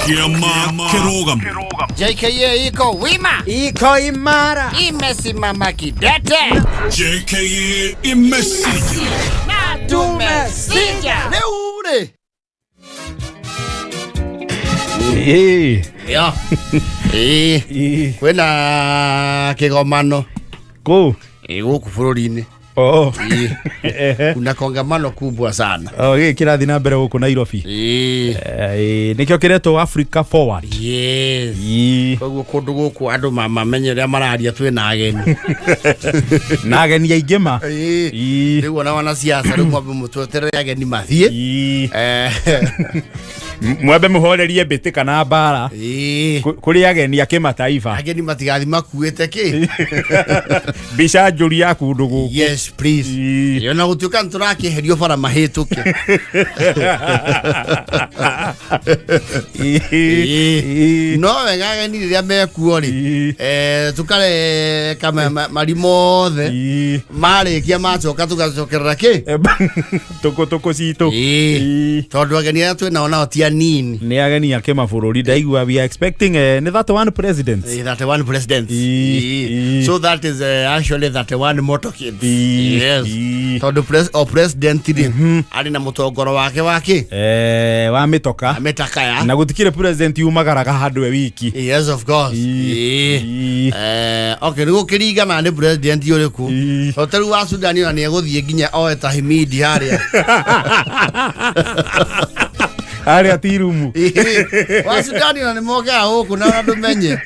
Kiama kirogam. JKA iko wima, iko imara, imesimama kidete. JKA imesija Na tumesija. Leure. Yo. Kwena kigomano. Ko. Huku bũrũri-inĩ. Kuna kongamano kubwa sana. Kirathi na mbere huko Nairobi. Nikio kireto Africa Forward. Yes. Koguo kundu guku andu mamenye ria mararia twina ageni. Na ageni aingĩ ma. Riu ona wana siasa riu mwambe mutweterere ageni mathie. Mwambe muhorerie mbĩtĩka na mbara. Kuri ageni a kĩmataifa. Ageni matigathi makuĩte ki. Bica njũri ya kundu guku. Yes, please. Yona gutuĩka nĩtũrakĩeherio bara mahĩtũke. No wega ageni rĩrĩa mekuo rĩ, tukare mari mothe marĩkia macoka tugacokerera ki tuko citũ. Tondũ ageni arĩa twĩnao nao ti anini. Nĩ ageni a kĩmabũrũri. Ndaigua we are expecting that one president. That one president. So that is actually that one motorcade. Yes. Tondũ president arĩ na mũtongoro wake wake. Wa mĩtoka. Mĩtaka ya. Na gũtikĩrĩ president umagaraga handũ wiki. Yes, of course. Okay, rĩu kĩringana nĩ president ũrĩkũ. Hoteru wa Sudan ona nĩ egũthiĩ nginya oe ta Himidi harĩa. Harĩa tirumu. Wa Sudan ona nĩ mokaga gũkũ na andũ menye.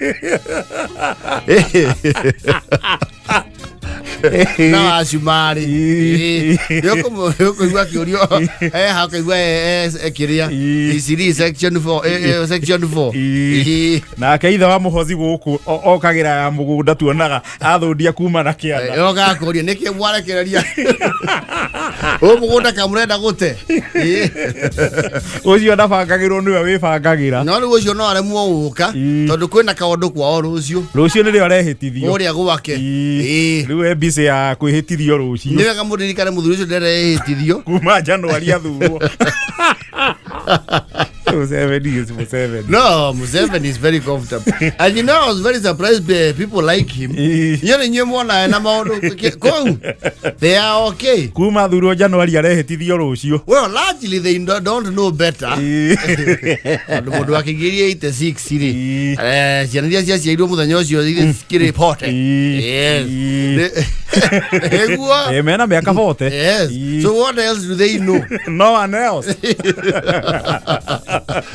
Na acumari. Yoko igua kĩũrio haka igua kĩrĩa ICD section 4 section 4. Nake ithe wa mũhothi gũkũ okagira ya mũgũnda tuonaga athũndia kuma na kĩanda. Yoga kũria nĩkĩ mwarekereria. Mũgũnda kamũrenda gũte. Ũcio ndabangagĩrwo nĩwe wĩbangagĩra. No rĩu ũcio no aremwo gũka tondũ kwĩna kaũndũ kwao rũciũ. Rũciũ nĩrĩo arehĩtithio. Ũrĩa gwake. Rĩu mbise ya kwĩhĩtithio rũciũ. Nĩ wega mũririkane mũthuri ũcio nderehĩtithio kuma January athurwo. No, Museveni is very comfortable. And you know, I was very surprised by people like him. They are okay. Kuma thurwo January arehĩtithio rũciũ. Well, largely they don't know better. Mũndũ akĩgiria 86 rĩ. Ciana iria ciaciarirwo mũthenya ũcio cikĩrĩ pote. Yes. Mena mĩaka 40. Yes. So what else do they know? No one else.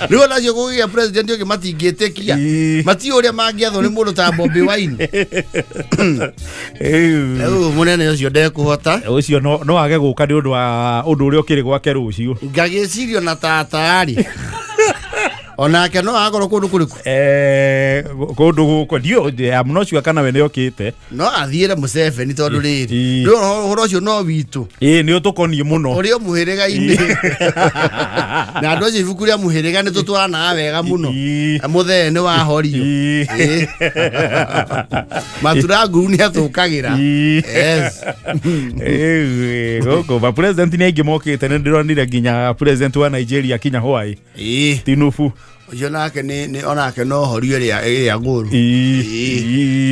Riu nacio gũgĩa president ũngĩ matingĩtĩkia. Mati ũrĩa mangĩathwo nĩ mũndũ ta Bobi Wine. Mũnene ũcio ndekũhota. Ũcio no age gũka nĩ ũndũ wa ũndũ ũrĩa ũkĩrĩ gwake rũciũ. Ngagĩcirio na tata rĩ. Onake no agorwo kũndũ kũrĩkũ? Kũndũ gũkũ ndio I'm not sure kana we nĩ okĩte. No athiĩre Museveni tondũ rĩrĩ. Rĩu ũhoro ũcio no witũ. Nĩ ũtũkoniĩ mũno. Ũrĩa mũhĩrĩga-inĩ. Na andũ acio ibuku rĩa mũhĩrĩga nĩ tũtwaranaga wega mũno. Mũthee nĩ wahorio. Matura nguru nĩ athũkagĩra. Yes. Gũkũ president nĩ aingĩ mokĩte nĩ ndĩronire nginya president wa Nigeria kinya Hawaii. Tinubu. Ucio nake ni onake no horio ria nguru.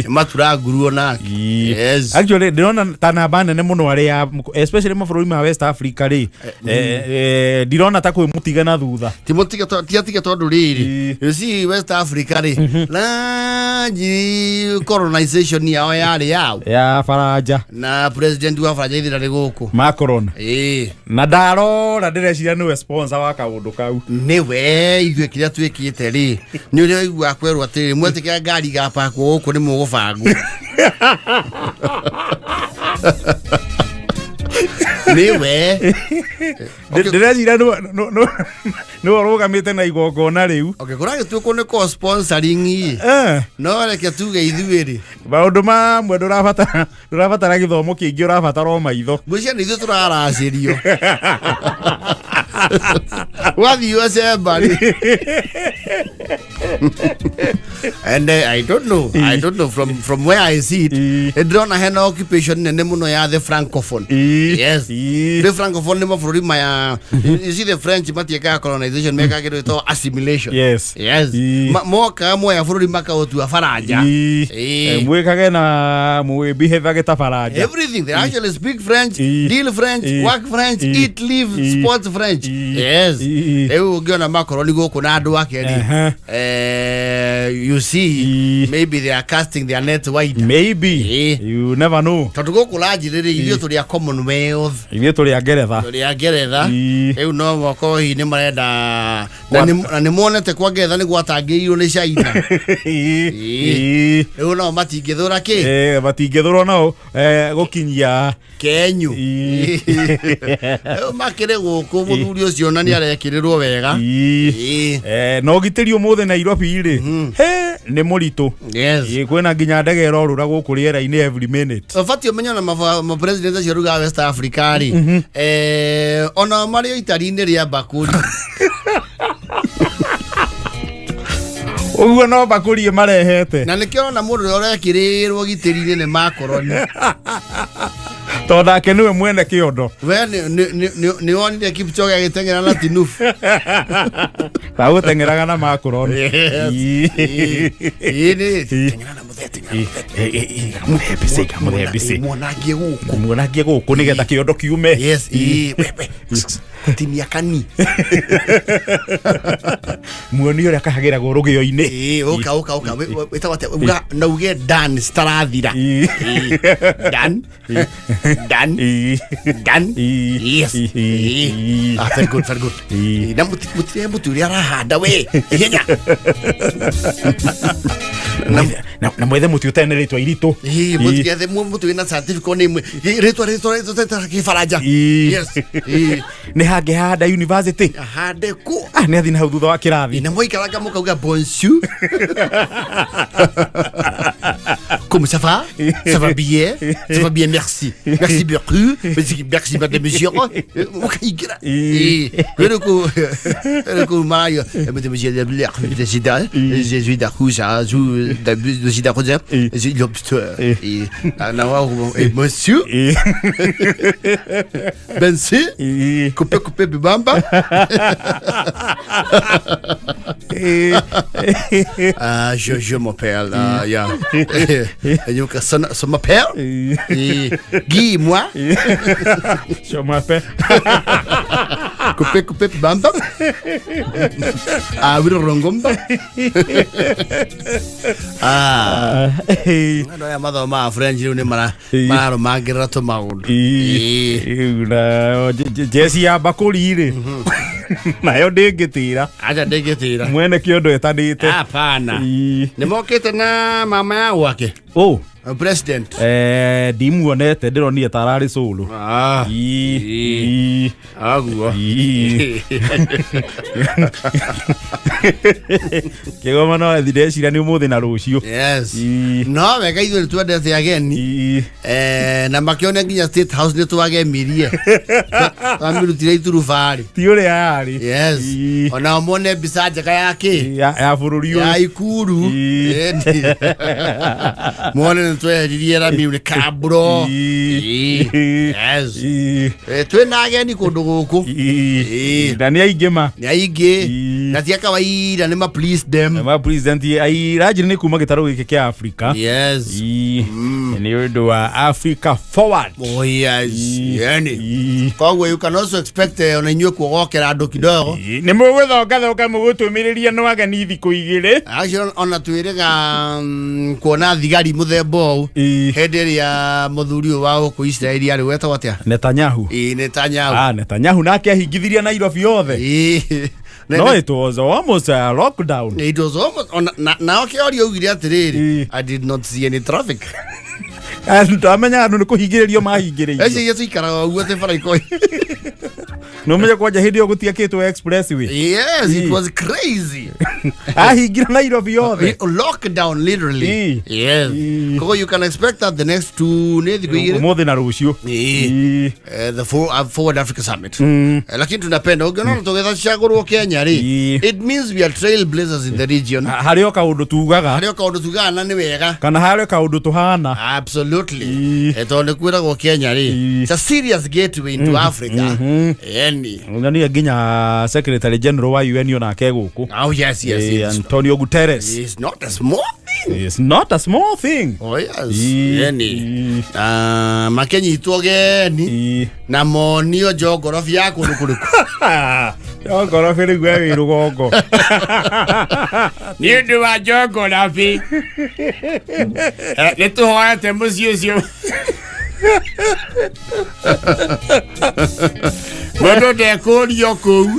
Matura nguru onake. Yes. Actually ndĩrona ta namba nene mũno arĩa especially mabũrũri ma West Africa rĩ. Ndĩrona ta kwĩ mũtiga na thutha. Timotiga tondũ rĩrĩ. You see West Africa rĩ. Colonization yao yarĩ yao. Ya Faranja. Na president wa Faranja ithira gũkũ. Macron. Na ndarora ndĩreciria nĩwe sponsor wa kaũndũ kau. Nĩwe igwe kĩrĩa twĩkĩte rĩ. Nĩ ũrĩa igua kwerwo atĩrĩ mwetĩkĩra ngari gapakwo gũkũ nĩ mũgũbangwo. Niwe. Ndĩreciria nĩ ũrũgamĩte na igongona rĩu. Okay, kũragĩtuĩkwo nĩ ko sponsoring i. No reke tuge ithuĩ rĩ. Maũndũ mamwe ndũrabatara gĩthomo kĩingĩ, ũrabatara o maitho. Gwĩciria nĩ ithuĩ tũraracĩrio. What you say, buddy? And I don't know. From where I see it, a drone had no occupation and the francophone. Yes, the francophone never for my. You see the French Matiaka colonization make it assimilation. Yes. More come where for Macao to a Faraja. We behave like a Faraja. Everything they actually speak French, deal French, work French, eat, live, sports French. Yes, they will go to Macron go Conado. You see, maybe they are casting their net wide. Maybe you never know. To go kulaji they to their Commonwealth. You to their Gereza. You know what he never da na nimone te kwage thani gwatangĩirwo nĩ China. You know matingĩthũra kĩ? Matingĩthũrwo nao gũkinyia Kenyu. Makĩre gũkũ mũthuri ũcio na nĩ arekĩrĩrwo wega. No gitĩri ũmũthĩ Nairobi rĩ. Nĩ mũritũ. Kwĩna nginya ndege ĩrorũra gũkũ rĩera-inĩ every minute. Bati ũmenyo na ma president acio ruga West Africa rĩ. Ona marĩ itari-inĩ rĩa bakũri. Uguo no bakũri marehete. Na nĩkĩo na mũndũ ũrĩa ũrekĩrĩrwo gitĩri-inĩ nĩ Macron. Tondũ nake nĩwe mwene kĩondo. We nĩ wonire Kipchoge agĩteng'era na tinubu. Gũteng'eraga na Macron. Teng'era na mũthee. Muonagie gũkũ nĩgetha kĩondo kiume. Yes. Tinia kani. Muoni ũrĩa kahagĩragwo rũgĩo-inĩ. Ũka. Wĩtagwo nauge Dan citarathira. Dan. Yes. Very good. Na mũtire mũtu ũrĩa arahanda we. Ihenya. Na mwethe mũtu ũtarĩ na rĩtwa iritũ. Mũtire mũtu wĩna certificate name. Rĩtwa Kĩfaranja. Yes. Nĩ hangĩhanda university. Hande ku. Nĩ athi na hau thutha wa kĩrathi. Na mũikaraga mũkauga bonjour. Comment ça va? Ça va bien? Ça va bien, merci. Merci beaucoup. Merci, madame, monsieur. Mukaigera. Mario, madame, monsieur, je suis d'accord, je suis d'accord, j'ai l'obstacle. Monsieur? Bensi? Coupé, bibamba? Je m'appelle, ça m'appelle Guy, moi. Je m'appelle Coupé, bamba. Ah, oui, rongomba. No ya matho ma French ni mara magira to maundu. Jesi ya bakũri rĩ. Nayo ndĩngĩtĩra. Acha ndĩngĩtĩra. Mwene kĩondo etanĩte. Hapana. Nĩ mokĩte na mama ya gwake. President. Ndimuonete ndĩronire ta ararĩ cũlũ. Aguo. Kĩgoma no athi ndecira nĩ ũmũthĩ na rũciũ. Yes. No wega ithuĩ nĩtwendete ageni. Na makĩone nginya State House nĩtwagemirie. Twamirutire iturubarĩ. Ti ũrĩa yarĩ. Yes. Ona mone mbica njega yake. Ya bũrũri ũyũ. Ya Ikuru. Mone nĩtweheririe Rami ule kabro. Yes. Twĩna ageni kũndũ gũkũ. Na nĩ aingĩ ma. Nĩ aingĩ. Na ti kawaida nĩ ma please them. Ma president Raji nĩ kuma gĩtarũ gĩkĩ kĩa Africa. Yes. Nĩ ũndũ wa Africa forward. Oh yes. Yani. Koguo you can also expect ona inyuĩ kuogokera andũ kidogo. Nĩ mũgũthonga mũgũtũmĩrĩria no ageni thikũ igĩrĩ. Actually ona twĩrĩga kuona thigari mũthemba ũũ. Hĩndĩ ĩrĩa mũthuri ũyũ wa gũkũ Israeli arĩ wetagwo atĩa? Netanyahu. Netanyahu. Netanyahu nake ahingithirie Nairobi yothe. No, it was almost a lockdown. It was almost. Now, I did not see any traffic. And I mean, I don't know. No meja kwa jahidi yo gutiakitwo expressway. Yes, it was crazy. Hingira Nairobi yothe. Lockdown literally. Yes. Because you can expect that the next 2 days umuthi na rucio. The Forward Africa Summit. Lakini tunapenda ukiona tugeza chagurwo Kenya ri. It means we are trailblazers in the region. Hario kaundu tugaga na ni wega. Kana hario kaundu tuhana. Absolutely. Etonde kwira go Kenya ri. It's a serious gateway into Africa. Ngani ginya Secretary General wa UN yona keguku. Oh yes. Antonio Guterres. It's not a small thing. It's not a small thing. Oh yes. Makenyi itogeni na monio jogorofi yako nukuruku. Jogorofi ni gwe rugongo. Ni ndu wa jogorofi. Letu hoya temusio. Wado de korio ku.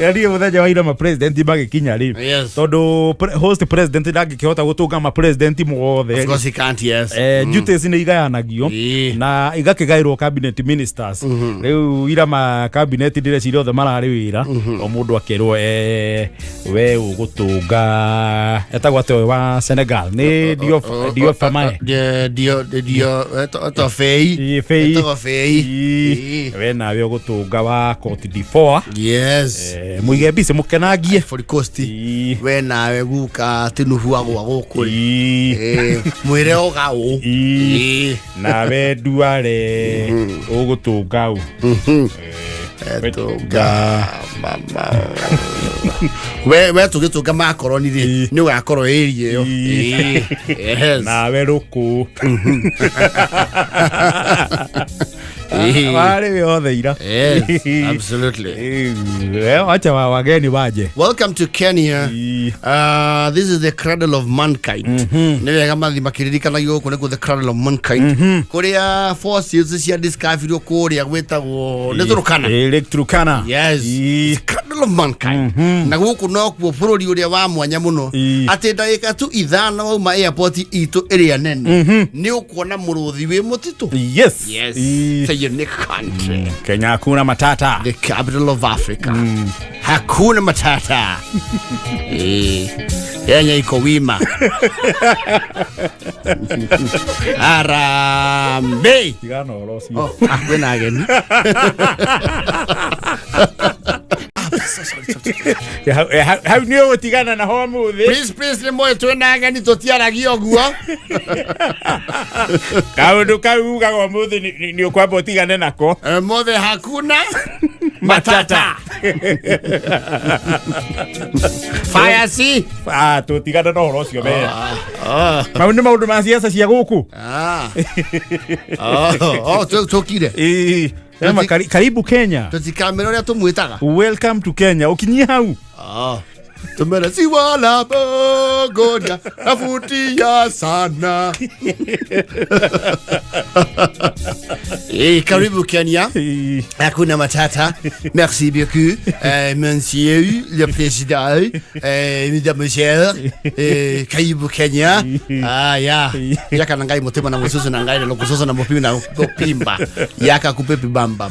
Yari muthenya wa ira ma president magikinya ri. Tondu host president ndangikihota gutunga ma president muothe. Of course he can't, yes. Duties ni igayanagio na igakigairwo cabinet ministers. Riu ira ma cabinet director othe marari wira o mundu akerwo we ugutunga etagwa te wa Senegal ni dio famae. To fei. We na we gutunga wa Cote d'Ivoire. Yes. Muige bise mukenagie for coast. We na we guka tinuhu agwa guku. Mwire ogao. Na we duare ugutunga u. Etuga mama. We tugitunga makoroni ri ni gakoro area yo. Yes. Na we ruku. Yes, absolutely. Wageni waje. Welcome to Kenya. This is the cradle of mankind. Nile kama limakiririka na yo kune the cradle of mankind. Korea forces cia discovery korea gwetagwo Turkana. Turkana. Yes. Cradle of mankind. Na guku no ku bururi uria wa mwanya muno. Ati ndagika tu ithano wa ma airport itu area nene. Ni ukuona muruthi wi mutitu. Yes. It's a unique country. Kenya hakuna matata. The capital of Africa. Hakuna matata. Kenya iko wima. Arambe. Tigano orosi. Akwena ageni. How new tigana na homu thi? Please moyo twena ageni totiaragio guo. Kaundu kauga go muthi ni ukwamba tigane nako. Mothe hakuna matata. Fire si. Tutigana no orosi me. Maundu maundu ma siasa cia guku. Tokire. Karibu Kenya. Tuzikamera ria tumwitaga. Welcome to Kenya. Ukinyia hau. Tumera si wala bogoria nafutia sana. Karibu Kenya. Hakuna matata. Merci beaucoup, monsieur le président, mesdames et messieurs. Karibu Kenya. Yaka nangai motema na mususu nangai na lokusoso na mopima na pimba. Yaka kupepi bamba.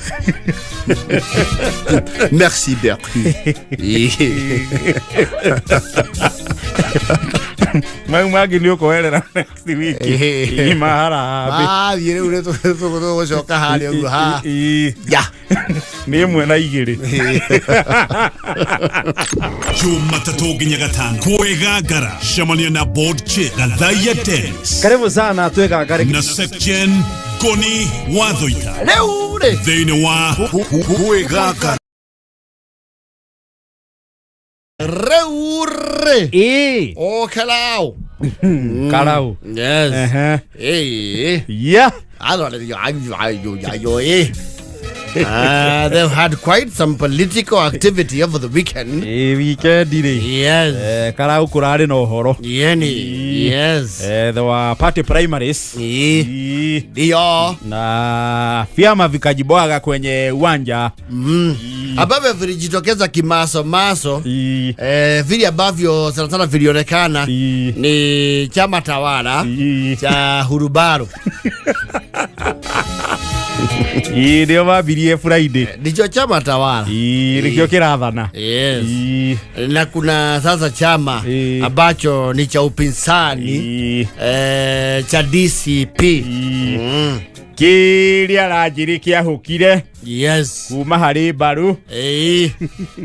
Merci beaucoup. Magi ni ukoerera next week. Imahara. Yere ure to shoka hali ugu ha. Ya. Ni mwena igiri. Jumatatu nginya gatano kwigangara shamania na board chair Gathaiya Dennis. Karibu sana twigangare na section Ngoni wa THUITA. Leure. Thĩinĩ wa kwigangara. Reure. Oh, Kalau. Kalau. Yes. Yeah. They've had quite some political activity over the weekend. Yes. Kalau kurari no horo. Yes. There were party primaries. Dio. Na vyama vikajibwaga kwenye uwanja. Ambavyo vilijitokeza kimaso vile ambavyo sana sana vilionekana ni chama tawala cha Hurubaro. Ndio mabirie Friday. Ndicho chama tawala. Ndio kirathana. Yes. Na kuna sasa chama ambacho ni cha upinzani cha DCP. Kiria rajiri kiahukire. Yes. Kuma hari baru.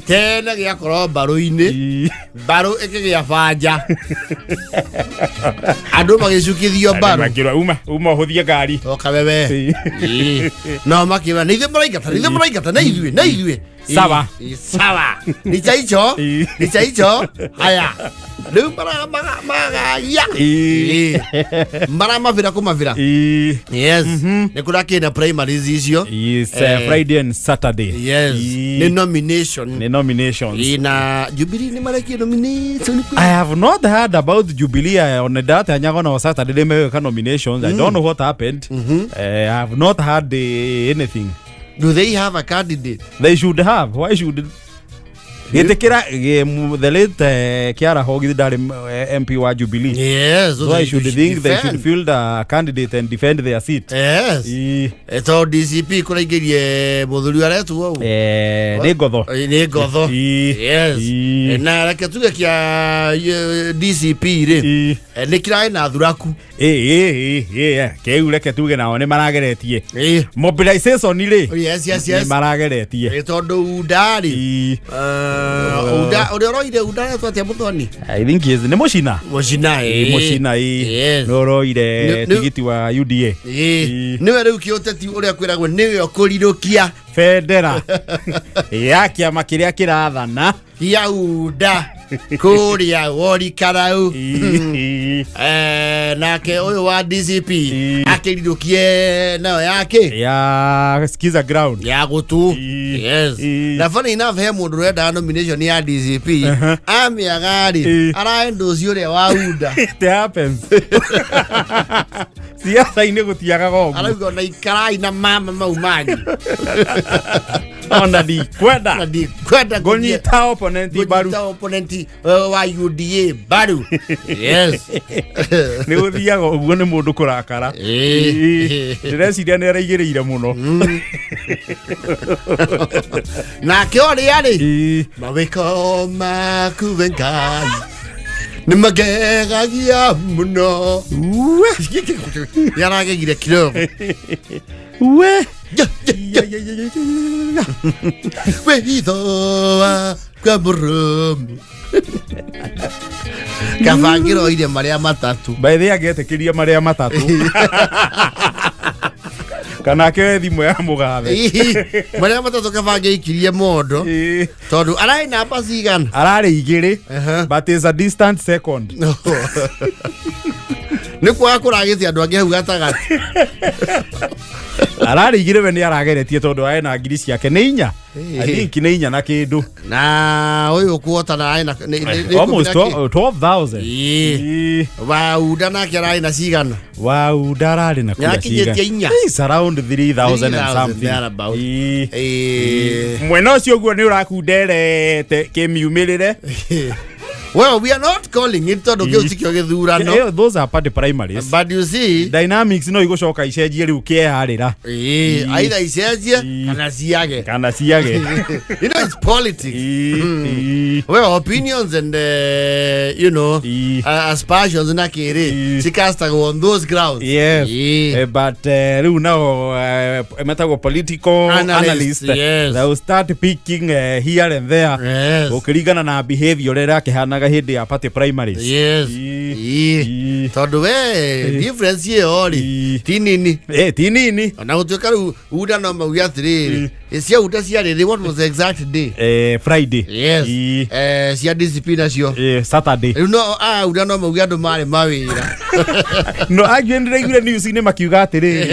Tena giakorwo baru-ini. Baru ikigia banja. Andu magicukithio baru. Uma huthia ngari. Oka wewe. No makiwa ni ithe maraigata na ithuĩ. Sawa. Sawa. Ni chaicho. Haya. Riu magaya. Mara mavira kumavira. Yes. Ni kuna kina primaries icio. Yes, Friday and Saturday. Yes. Ni nominations. Na Jubilee ni maraki nomination. I have not heard about Jubilee on that anyagona on Saturday they make nominations. I don't know what happened. I have not heard anything. Do they have a candidate? They should have. Why should the late Kiara Hogi MP wa Jubilee. Yes. So I should think they should field a candidate and defend their seat. Yes. So DCP kuna igerie muthuri aretu wao. Ni gotho. Yes. Na reke tuge kia DCP ri. Ni kirai na thuraku. Keu reke tuge nao ni marageretie. Mobilization ri. Yes. Ni marageretie. Tondu udari. Uroire udara twatia muthoni. I think he is ni mucina. Yes. Uroire tigiti wa UDA. Niwe riu kioteti uria kwiragwo niwe okurirukia Federa. Yakia makiria kirathana. Yauda kuria wori karau. Nake uyu wa DCP akirirukie nao yake ya skiza ground ya gutu. Yes. Na funny enough he mundu renda nomination ya DCP amiagari araendo ucio wa uda. It happens. Siasa ine gutiaga gogo arauga na ikarai na mama maumanyi. Onda di kwenda gonyita opponent baru wa UDA baru. Yes. Ni uthiaga uguo ni mundu kurakara. Ndĩreciria nĩ araigĩrĩire mũno. Na kĩori arĩ mawĩko maku Ngai nĩ magegagia mũno. Yaragegire kidogo. We hithoa kwa burumi. Kavangiro ire maria matatu. By the agetekiria maria matatu. Kana ke thimu ya mugathe. Maria matatu kavange ikirie mondo. Tondu arai namba cigana. Arari igiri. But is a distant second. Ni kwa kuragithia andu angi hau gatagati. Arari igire we ni arageretie tondu ae na ngiri ciake ni inya. I think ni inya na kindu. Na uyu kuota na ae na almost 12,000. Wauda na kirai na cigana. Wauda arari na kuya cigana. It's around 3,000 and something. Mwena ucio guo ni urakunderete kimiumirire. Well, we are not calling it tondu kiutikio githurano. Those are party primaries. But you see, dynamics no igucoka icenjie riu kieharira. Either icenjie kana ciage. You know, it's politics. Well, opinions and you know, aspirations na kiri sikastagwo on those grounds. Yes. But riu now metago political analyst. Yes. They will start picking here and there. Yes. Ukirigana na behavior rera kihanaga hindi ya party primaries. Yes. Tondu we difference ye ori tinini. Tinini. Na utuka uda no mauya atiriri. Cia uda ciariri, what was the exact day? Friday. Yes. Cia discipline cio. Saturday. No uda no mauya andu mari mawira. No agendere igure news ine makiuga atiriri.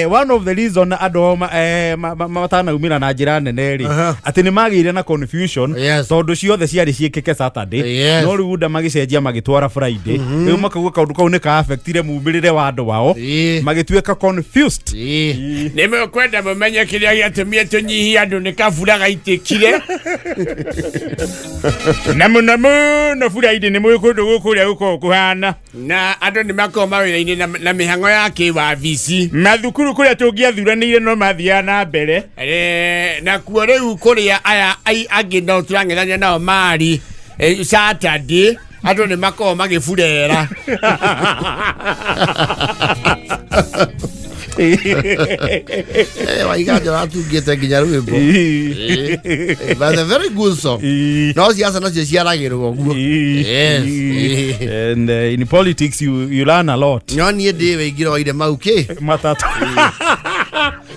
One of the reason andu matana umira na njira nene ri ati ni magire na confusion tondu ciothe ciari ciikike Saturday. No riu uda magicenjia magitwara Friday. Riu makaguo kaundu kau ni ka affectire mumirire wa andu wao magituika confused. Nimekwenda mumenye kiria giatumie tunyihia andu ni kabura gaitikire Namu na fura ide ni mukundu gukuria guko kuhana na andu ni makoma wira-ini na mihango ya kiwabici mathukuru kuria tungiathuranire no mathia na mbere na kuo riu kuria aya angi no turang'ethania nao mari Saturday andu ni makoma magifurera Waiganja ratungite nginya rwimbo but a very good song no siasa nacio ciaragirwo guo yes and in politics you learn a lot no nie ndi weigiro ire mauki matatu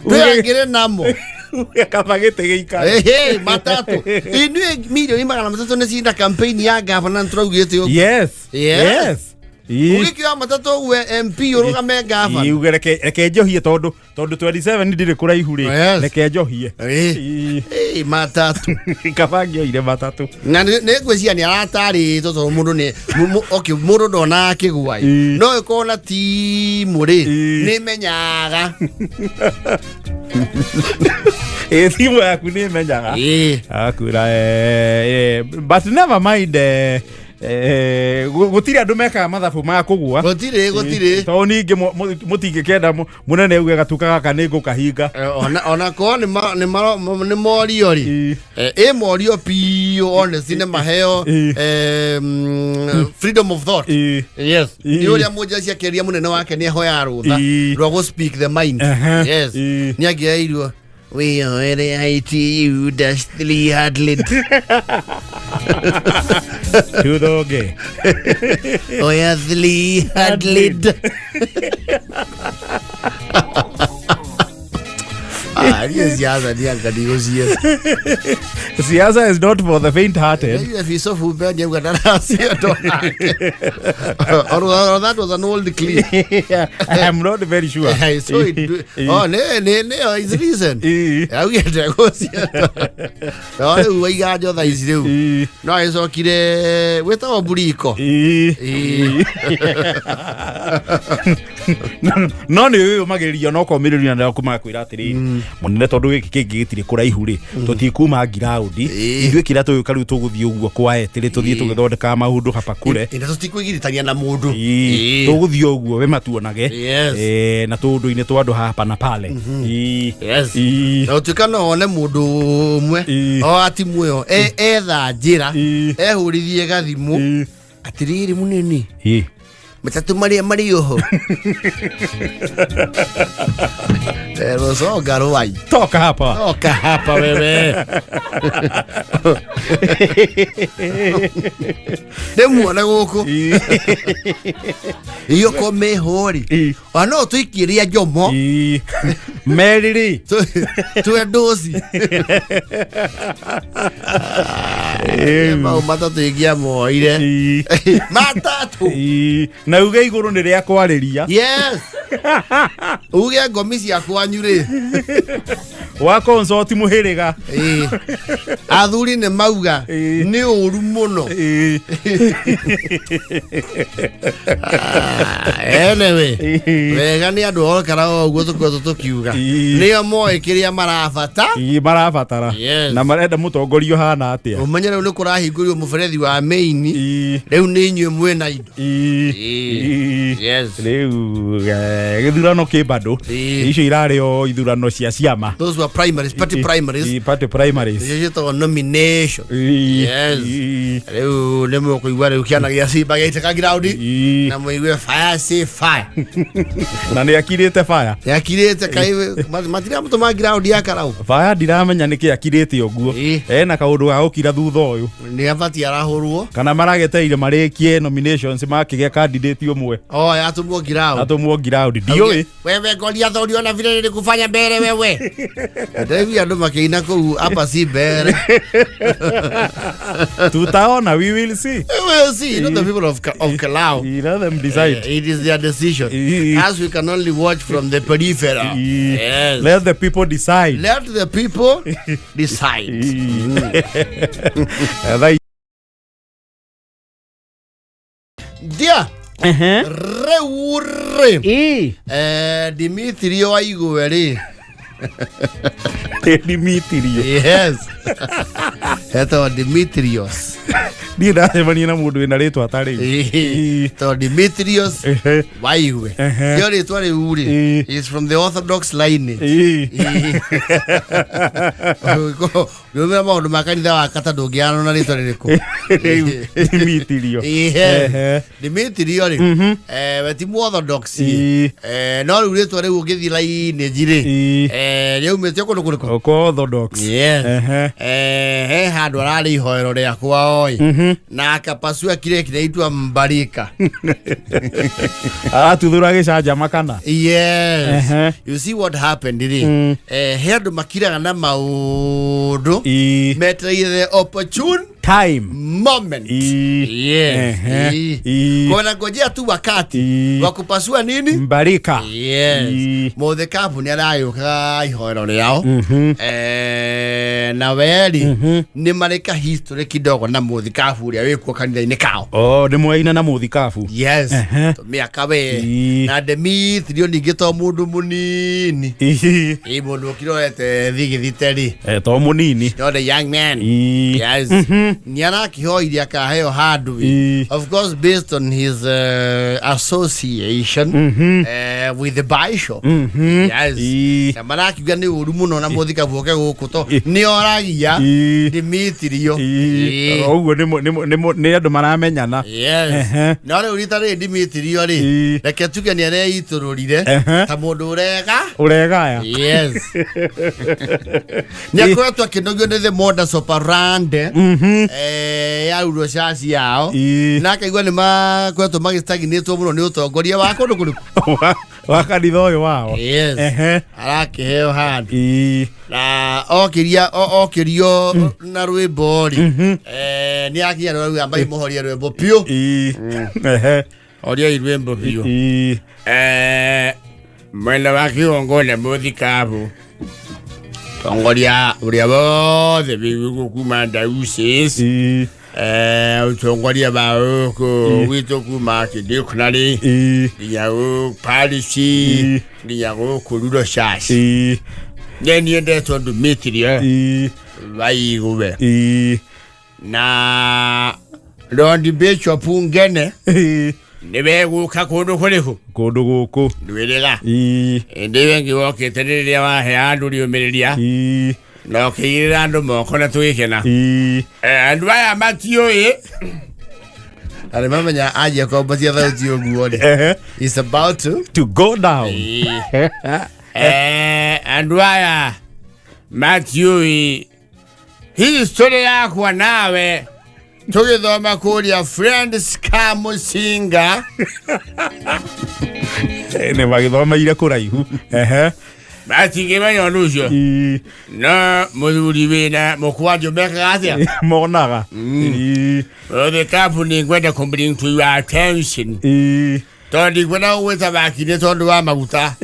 ndagire namo kabagete geika hey matatu inue milioni magana matatu ne cinda campaign ya governor turaugite yes ugikiwa matatu we MP urugame governor reke njohie tondu 27 ndire kuraihu ri reke njohie matatu kabagio ire matatu na ne ngweciria ni aratari toto mundu ni okay mundu ndona akigwai no ikona ti muri ni menyaga thimu yaku ni menyaga akura but never mind gutiri andu meka mathabu ma kugwa gutiri to ningi mutingikenda munene uge gatuka gaka ni ngukahinga ona ko ni morio ri morio pio honestly ne maheo freedom of thought yes yule mmoja cia keria munene wake ni hoya rutha rwa go speak the mind yes ni agiairwo we are ITU dastly hadled Thudoge oyadly hadled Siasa is not for the faint-hearted. If you saw who bad, you got that. Or that was an old clip. I'm not very sure. So it, oh, no, it's reason. I get to go see it. Oh, we got the other is you. No, it's okay. With our buriko. No ni mageria no komirĩria na kumakwira atiri munene tondu giki kingigitire kuraihu ri tutikuma giraundi ithuĩ kira tuyuka riu tuguthii uguo kwaetire tuthii tugithondeka maundu hapa kure ina tutikwigirithania na mundu tuguthii uguo we matuonage na tundu-ini twa andu hapa na pale yes no tukana one mundu umwe o atimu yo etha njira ehurithie gathimu atiriri munini matatu mari oho so garowai toka hapa wewe demu na guku iyo ko mehori ano tuikiria jomo meriri tu dozi matatu igia moire matatu na uge iguru ni ria kwariria yes uge ngomi cia kwanyure wa consult muhiriga athuri ne mauga ni uru muno anyway wega ni andu okara oguo tukiuga ni moe kiria marabatara na marenda mutongorio hana atia umenyere ni kurahingurio muberethi wa main riu ni nywe mwena indo yes riu githurano kibado icio irario ithurano cia ciama those were primaries party primaries yito nomination yes riu nemo kuigwa riu kiana gia simba gaiteka ground na muigwe fire na ni akirite fire yakirite kai matira muto ma ground ya karau fire ndiramenya niki akirite oguo na kaundu ga ukira thutha uyu ni abati arahurwo kana marageteire marikie nominations makigia candidate umwe atumwo ground ndioi wewe golia thorio na vile nilikufanya mbele wewe Davi andu makiina ku hapa si mbele tutaona we will see you know the people of Kalau you know them decide it is their decision as we can only watch from the peripheral yes let the people decide dia reure Dimitri WAIGWE ri Dimitrio. Yes. Heto Dimitrios. Ni ndacemania na mundu wina ritwa atari. To Dimitrios Waigwe. Yo ritwa riuri is from the Orthodox line. Ndio maundu makanitha wa Katadongiano na ritwa ririko. Dimitrio. Dimitrio ri. We ti Orthodox. No ritwa riu ngithi line njiri. Riu mete kundu kuriko. Ko Orthodox. Yes. Handu arari ihoero ria kwao na akapasua kile kinaitwa mbarika. Tuthura gicanja makana. Yes. You see what happened ri. Hendu makiraga na maundu metereire the opportune time moment. Yes. Kuna ngojea tu wakati wa kupasua nini? Mbarika. Yes. Thodeka ni arayuka ihoero riao. Na weri ni mareka history kidogo na Thodeka uria wikuo kanitha-ini kao. Oh, ni mwaina na Thodeka. Yes. Miaka we na Dimitrio ningi to mundu munini. Mundu kirorete thigithiteri. To munini. You're the young man. Yes. Niarakihoiria kaheo handu. Of course based on his association with the bishop. Yes. Kamaraki gani uru muno na Thodeka vuoke guku to ni oragia Dimitrio. Oguo ni andu maramenyana. Yes. Na riu ritari Dimitrio ri reke tuge ni are itururire ta mundu urega ya. Yes. Ni akoretwo akinogio ni the modus operandi ya uro shaci yao na akaigua ni makoretwo magistagnitwo muno ni utongoria wa kundu kuriku wa kanitha uyu wao. Yes. Arakiheo handu na okirio na rwimbo ri ni akinya rwimbo ambai muhoria rwimbo pio. Oria rwimbo pio. Mwenda wa kiongoria Thodeka tongoria uria bothe bigu kuma Dausis utongoria bao ko wito kuma kidiknari nginya Palisi nginya kurudo shashi ni ende to Dimitrio Waigwe na Lord Bishop Ngene nibe guka kundu kuriku kundu guku ndwirega ndibe ngwokete riria wahe andu riumiriria no kiira andu moko na twikena andu aya matio ale mamanya aje ko batia thauti oguo is about to go down. Andu aya matio hii story yako nawe tugithoma kuria friends kamusinga ne magithoma ira kuraihu bati ngemanya nujo na muthuri wina mukwanjo meka atia monaga Thodeka ni ngwenda bring to your attention tondi gwena weta bakire tondu wa maguta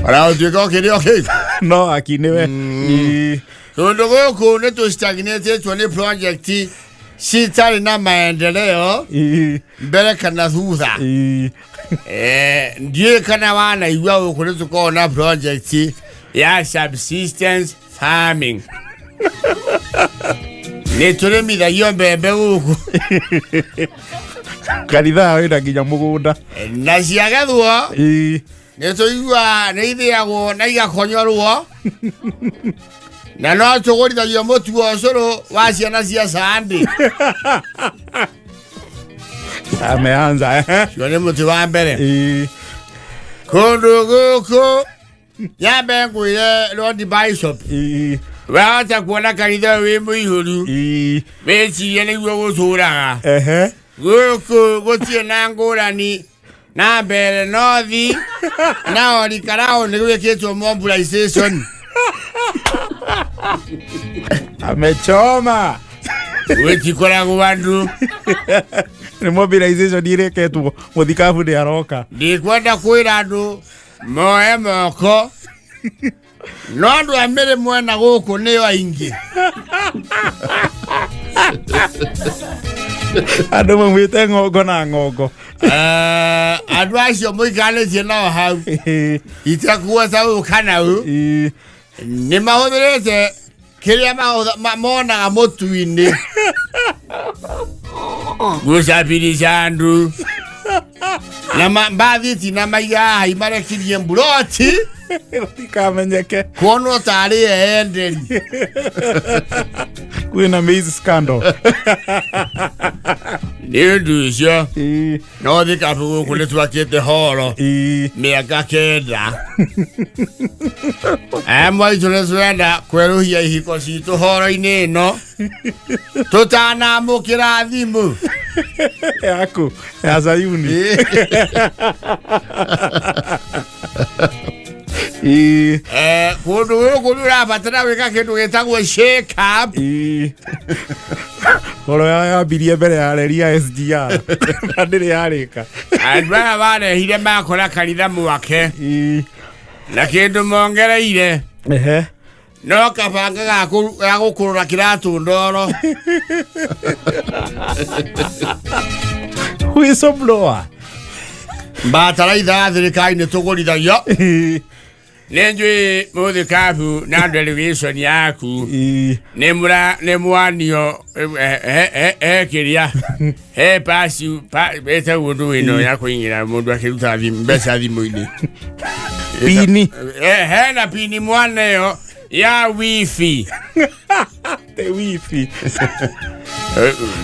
ara utiko kiri okay no akinewe tondu goko ne to stagnate to ne project sitari na maendeleo mbele kana thutha ndiye kana wana igwa ukuri tukona project ya subsistence farming netore mitha yombe guku kanitha wina nginya mugunda na ciagethwo netoigua nä ithiagwo na igakonyorwo na no tågårithagia må tu wa å cå wa ciana cia Sandi ameanza cio nä må tä wa mbere kå ndå gå kå nyambe ngwä re Lord Bishop wahota kuona kanitha wä må ihå ru wä cirie nä guo gå tå raga gå kå gå tiä na ngå rani na mbere nothi na orikarao nä gwä kä two mobilization amechoma wetikoragwo andu ni mobilization ireketwo Thodeka ndi aroka ndikwenda kwira andu moe moko no andu amere mwena guku ni aingi Andå maumĩte ng'ongo na ng'ongo. Andå acio mũikarĩtie nao hau itakuota ũyũ kana ũyũ nĩ mahũthĩrĩte kĩrĩa monaga mũtu-inĩ gũcabirisha andũ na mbathiti na maiga imarekirie mburoti Tikamenyeke. kuonwo tarĩ enderi Kwĩna maize scandal. nĩ ũndũ ũcio no thikabu gũkũ nĩ twakĩte horo mĩaka 9 amwe aitũ nĩ tũrenda kwerũhia ihiko citũ horo-inĩ ĩno tũtanamũkĩra thimũ Yaku ya Zayuni. kũndũ gũkũ nĩ ũrabatara gwĩka kĩndũ gĩtagwo shake up Horo yambirie mbere ya reri ya SGR. Na ndĩrĩ yarĩka. andũ aya barehire makora kanitha mwake na kĩndũ mongereire no kabanga ga gũkũrũra kĩratũ ndoro Whistleblower. bataraitha thirikari-inĩ tũgũrithagia nĩ njũĩ mũthikabu na delegation yaku nĩ mwanio kĩrĩa he pasi etagwo ũndũ wĩno ya kũingĩra mũndũ akĩruta mbeca thimũ-inĩ Pini. hena pini mwana ĩyo ya wifi The wifi.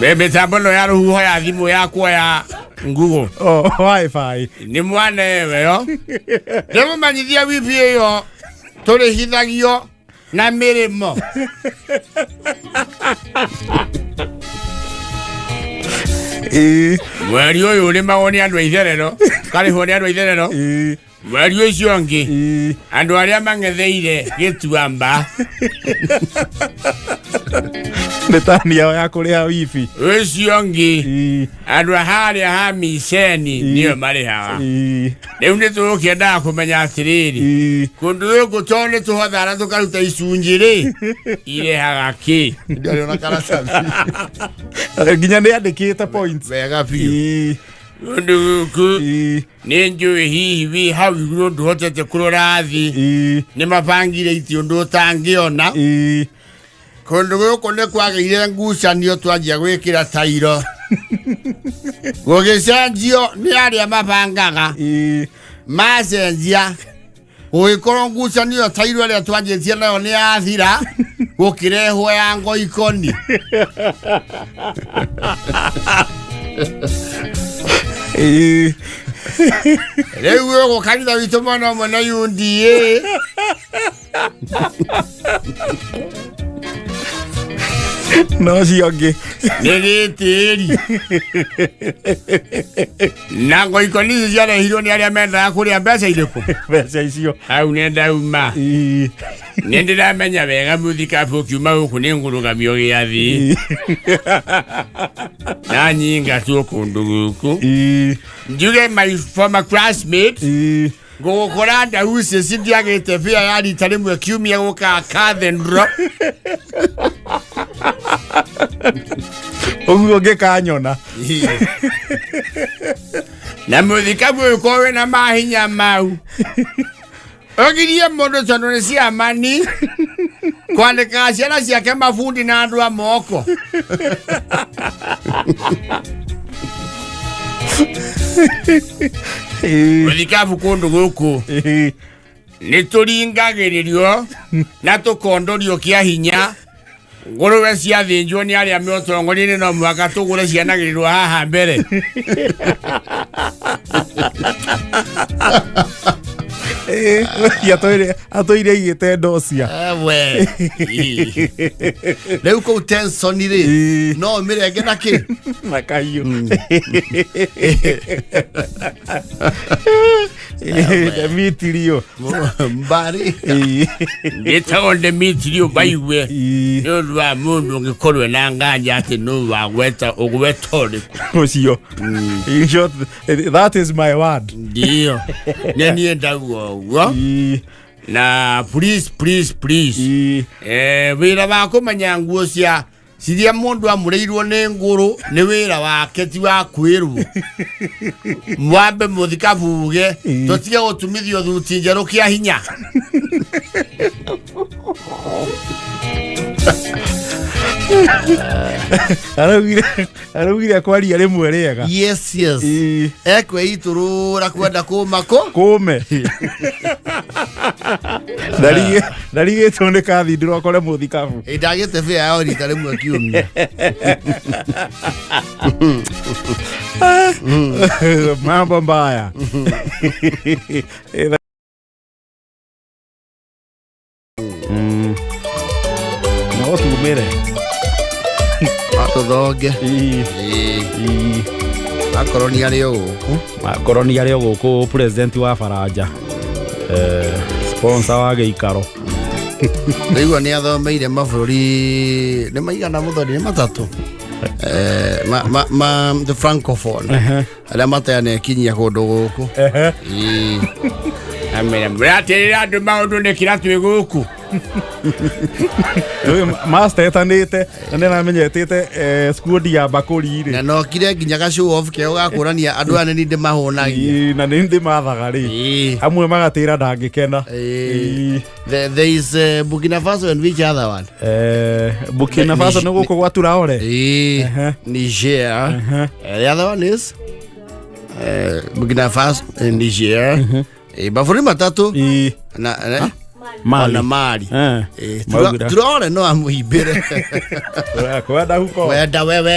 mĩtambo no ya rũhuho ya thimũ yakwa ya Google. Wi-Fi. Nĩ mwana ĩyo ndĩmũmenyithia wifi ĩyo tũrĩhithagio na mĩrĩmo mweri ũyũ ũrĩmagwo nĩ andũ a itherero karĩhwo nĩ andũ a itherero mweri ũcio ũngĩ andũ arĩa mang'etheire gĩtuamba Netania ya kũrĩha wifi ũcio ũngĩ andũ a harĩa ha miceni nĩo marĩhaga rĩu nĩ tũgũkĩendaga kũmenya atĩrĩrĩ kũndũ gũkũ to nĩ tũhothana tũkaruta icunjĩ-rĩ irehaga kĩ ndĩrona karatathi nginya nĩ andĩkĩte points wega biũ ũndũ gũkũ nĩ njũĩ hihi wĩ hau igũrũ ndũhotete kũrora thĩ nĩ mabangire iti ũndũ ũtangĩona kũndũ gũkũ nĩ kwagĩire ngucanio twanjia gwĩkĩra tairo gũgĩcenjio nĩ arĩa mabangaga macenjia gũgĩkorwo ngucanio tairo ĩrĩa twanjĩtie nayo nĩ yathira gũkĩrehwo ya ngoikoni rĩu gũkũ kanitha witũ mwena ũmwe na UDA no ciongĩ nĩ gĩtĩri na ngoikoni icio ciarehirwo nĩ arĩa mendaga kũrĩa mbeca irĩkũ mbeca icio hau nĩ ndauma nĩ ndĩramenya wega mũthikabu ũkiuma gũkũ nĩ ngũrũgamio gĩathĩ na nyingatwo kũndũ gũkũ njuge my former classmate ngũgũkora ndau icio cindiagĩte bĩa ya rita rĩmwe kiumia gũka Kathendro ũguo ngĩkanyona na mũthikabu ũyũ korwo wĩna mahinya mau ũgirie mũndũ tondũ nĩ ciamani kwandĩkaga ciana ciake mabundi na andũ a moko mũthikabu kũndũ gũkũ nĩ tũringagĩrĩrio na tũkondorio kĩa hinya ngũrũwe ciathĩnjwo nĩ arĩa me ũtongoria-inĩ no mũhaka tũgũre cianagĩrĩrwo haha mbere atũire igĩte ndocia we rĩu kũu tension-rĩ no ũmĩrenge na kĩ na kahiũ Demetrio mbarĩ gĩtagwo Demetrio Waigwe nĩ ũndũ wa mũndũ ũngĩkorwo na nganja atĩ no wagweta ũgweta ũrĩkũ ũcio. In short, that is my word. ndio nĩ niĩ ndauga ũguo na please wĩra wa kũmenya nguo cia Siria mundu amureirwo ne nguru ni wira wake ti wa kwirwo. Mwambe muthikabuge tutige gutumithio thuti njeru kia hinya. Arugire kwaria rimwe riega. Yes. Ekwe iturura kwenda kumako kume. Darige Thodeka thi ndirokore muthikabu. Ndagite fia yao rita rimwe kiumia. Mambo mbaya. No tumere. Atodhoge. Makoroni arĩa gũkũ president wa Faranja. Sponsor wa gĩikaro. Nĩguo nĩ athomeire mabũrũri nĩ maigana mũthoni nĩ matatũ. The francophone. Arĩa mateanekinyia kũndũ gũkũ. Amena mratirira andu maundu ni kiratu iguku. Master etanite na namenyetete squad ya bakuri ri. Na no kire nginya ga show off keo gakurania andu aneni ndi mahonagia. Na ndi mathaga ri. Amwe magatira ndangikena. There is Burkina Faso and which other one? Burkina Faso no guko gwatura ore. Niger. The other one is Burkina Faso and Niger. Bafuri matatu na Mali. Turone no amuhibire. Kwenda huko. Wenda wewe.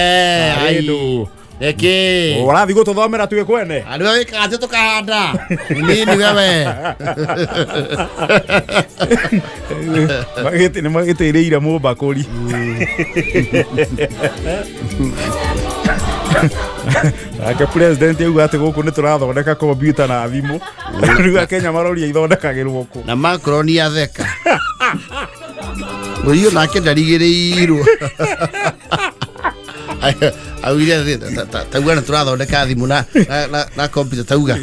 Aidu. Eke. Warathi gututhomera tuwe kwene. Andu wikate tukahanda. Nini wewe? Magite ni magitireira mubakuri. Aka president yuga ati guku ni turathondeka computer na thimu. Riu Kenya maroria ithondekagirwo ku. Na Macron Gùtheka. Urio nake ndarigiriirwo. Awire tauga turathondeka thimu na computer tauga.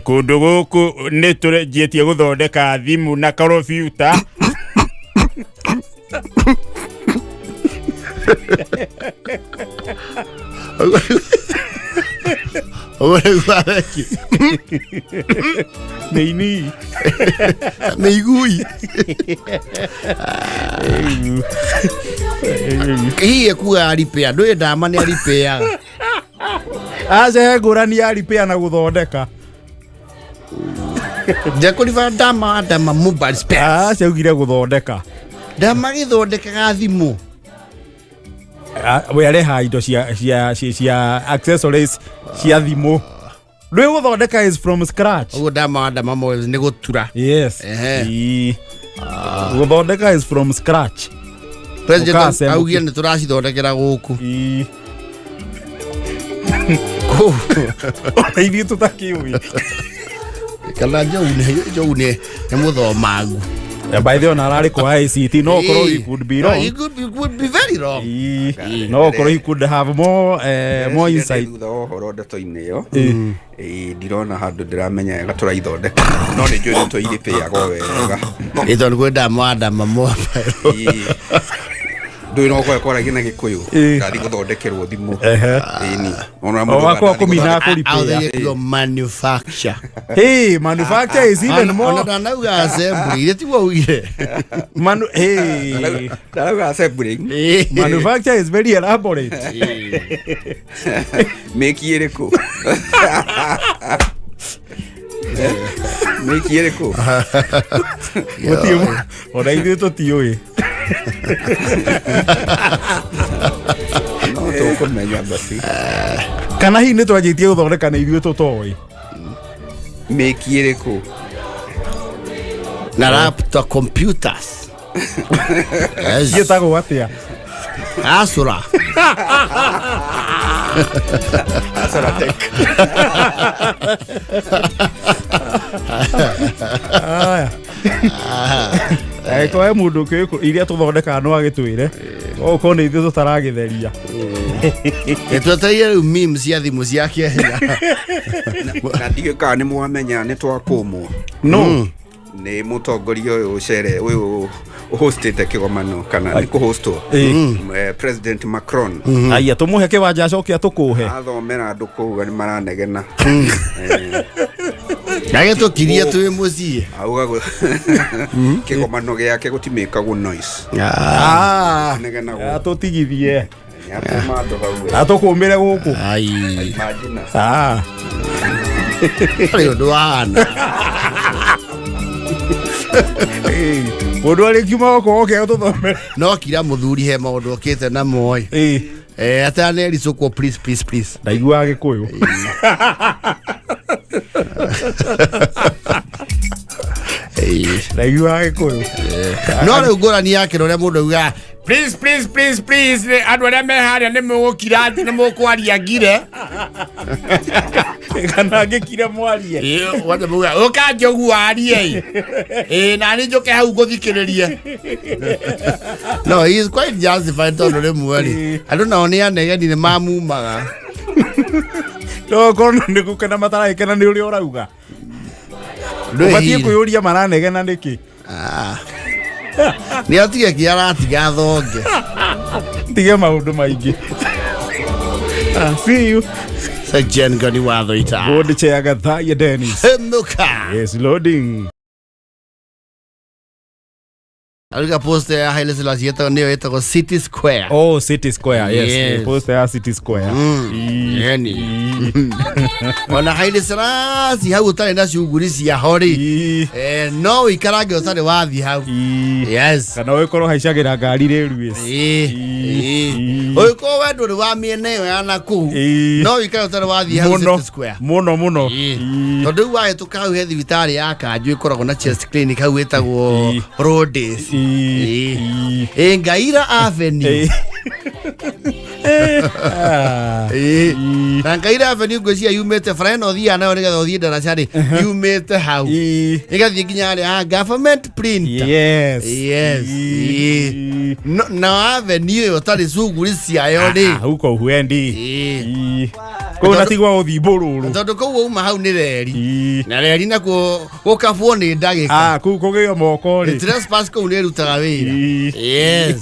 Kundu guku ni turejetie guthondeka thimu na computer. Nini. Meigui. Hii kuga alipea ndoye ndama ni alipea. Aje ngurani alipea na guthondeka. Jakuriva ndama mobile spares. Aje ugire guthondeka. Ndama githondeka thimu. We areha indo cia accessories cia thimu. Rwe guthondeka is from scratch. Ugo ndama mo ni gutura. Yes. Guthondeka is from scratch. President augie ni turacithondekera guku. Ko. Ithi tutakiwi. Kala joune ni muthomangu. By the way, narari kwa ICT no koro he could be wrong. He could be very wrong. No koro he could have more insight. Horo ndeto-inĩ ĩyo ndirona handũ ndiramenya gatura ithondeka no nĩ njũĩ nĩtũ irĩpĩagwo wega ĩto nĩ kwenda mwandama ndũĩ no kwaragia na Gĩkũyũ ngathiĩ gũthondekerwo thimũ wako kumina kulipia manufacture. Hey, manufacture is even more. Anauga assembly eti wauire ndauga assembly. Manufacture is very elaborate. Meki ĩrĩkũ meki ĩrĩkũ gũtiũ ona ithuĩ tũtiũĩ. no tũkũmenya basi kana hihi nĩ twanjĩtie gũthondeka na ithuĩ tũtoĩ. Meki ĩrĩkũ na laptop computers. Gĩtagwo atĩa? Asura. Asura Tech. Kwa mundu iria tuthondeka no agitwire oko ni ithu tutaragitheria etwateire memes cia thimu cia Kenya na ndigĩka nĩ mwamenya nĩ twakũmwo no nĩ mũtongoria ũyũ cere ũyũ hostete kigomano kana ni kuhostwo President Macron aya tumuhe kiwanja acokia tukuhe athomera andu kuuga ni maranegena Nage tukiria tuwe mucie auga kigomano giake gutimikagwo noise negena tutigithie atukumire guku ai ari undu wana mundu ari kiuma goko ke tuthomere no kira muthuri he maundu okite na moi atane soko please ndaigua gikuyu ndaigua gikuyu no riu ngurani yake ria mundu auga please andu aria me haria ni mugukira ati ni mukwaria ngire kana ngikire mwarie wanda muga ukanjogu warie na ni njoke hau guthikiririe no he is quite justified tondu rimwe ri andu nao ni anegeni ni mamumaga no kono ni gukena mataraikena ni uri urauga ubatie kuyuria maranegena niki ni atige kiaratiga thonge tige maundu maingi see you Sejen Ngoni wa THUITA Board Chair Gathaiya Dennis yes loading alika post ya Haile Selassie yeto niyo yeto City Square City Square yes post ya City Square yani ona Haile Selassie hau utari na shuguri cia hori no ikarange utari wathi hau yes kana wikoro haicagira ngari riru oiko wendu ri wa miene yo yana ku no ikarange utari wathi hau City Square muno tondu wa etuka hau he thibitari ya Kanju ikoragwo na chest clinic hau etagwo Roads Gathaiya Avenue Gathaiya Avenue ngwĩcia yumĩte freno thia nayo nĩgetha ũthiĩ daracani yumĩte hau ĩgathiĩ nginya harĩa government printer yes na avenue ĩyo tarĩ cuguri ciayo rĩ huko huendi kau natigwa uthi bururu tondu kau uma hau ni reri na reri nakuo gukabwo ni ndagika kau kugio moko ri trespass kau ni rutaga wira yes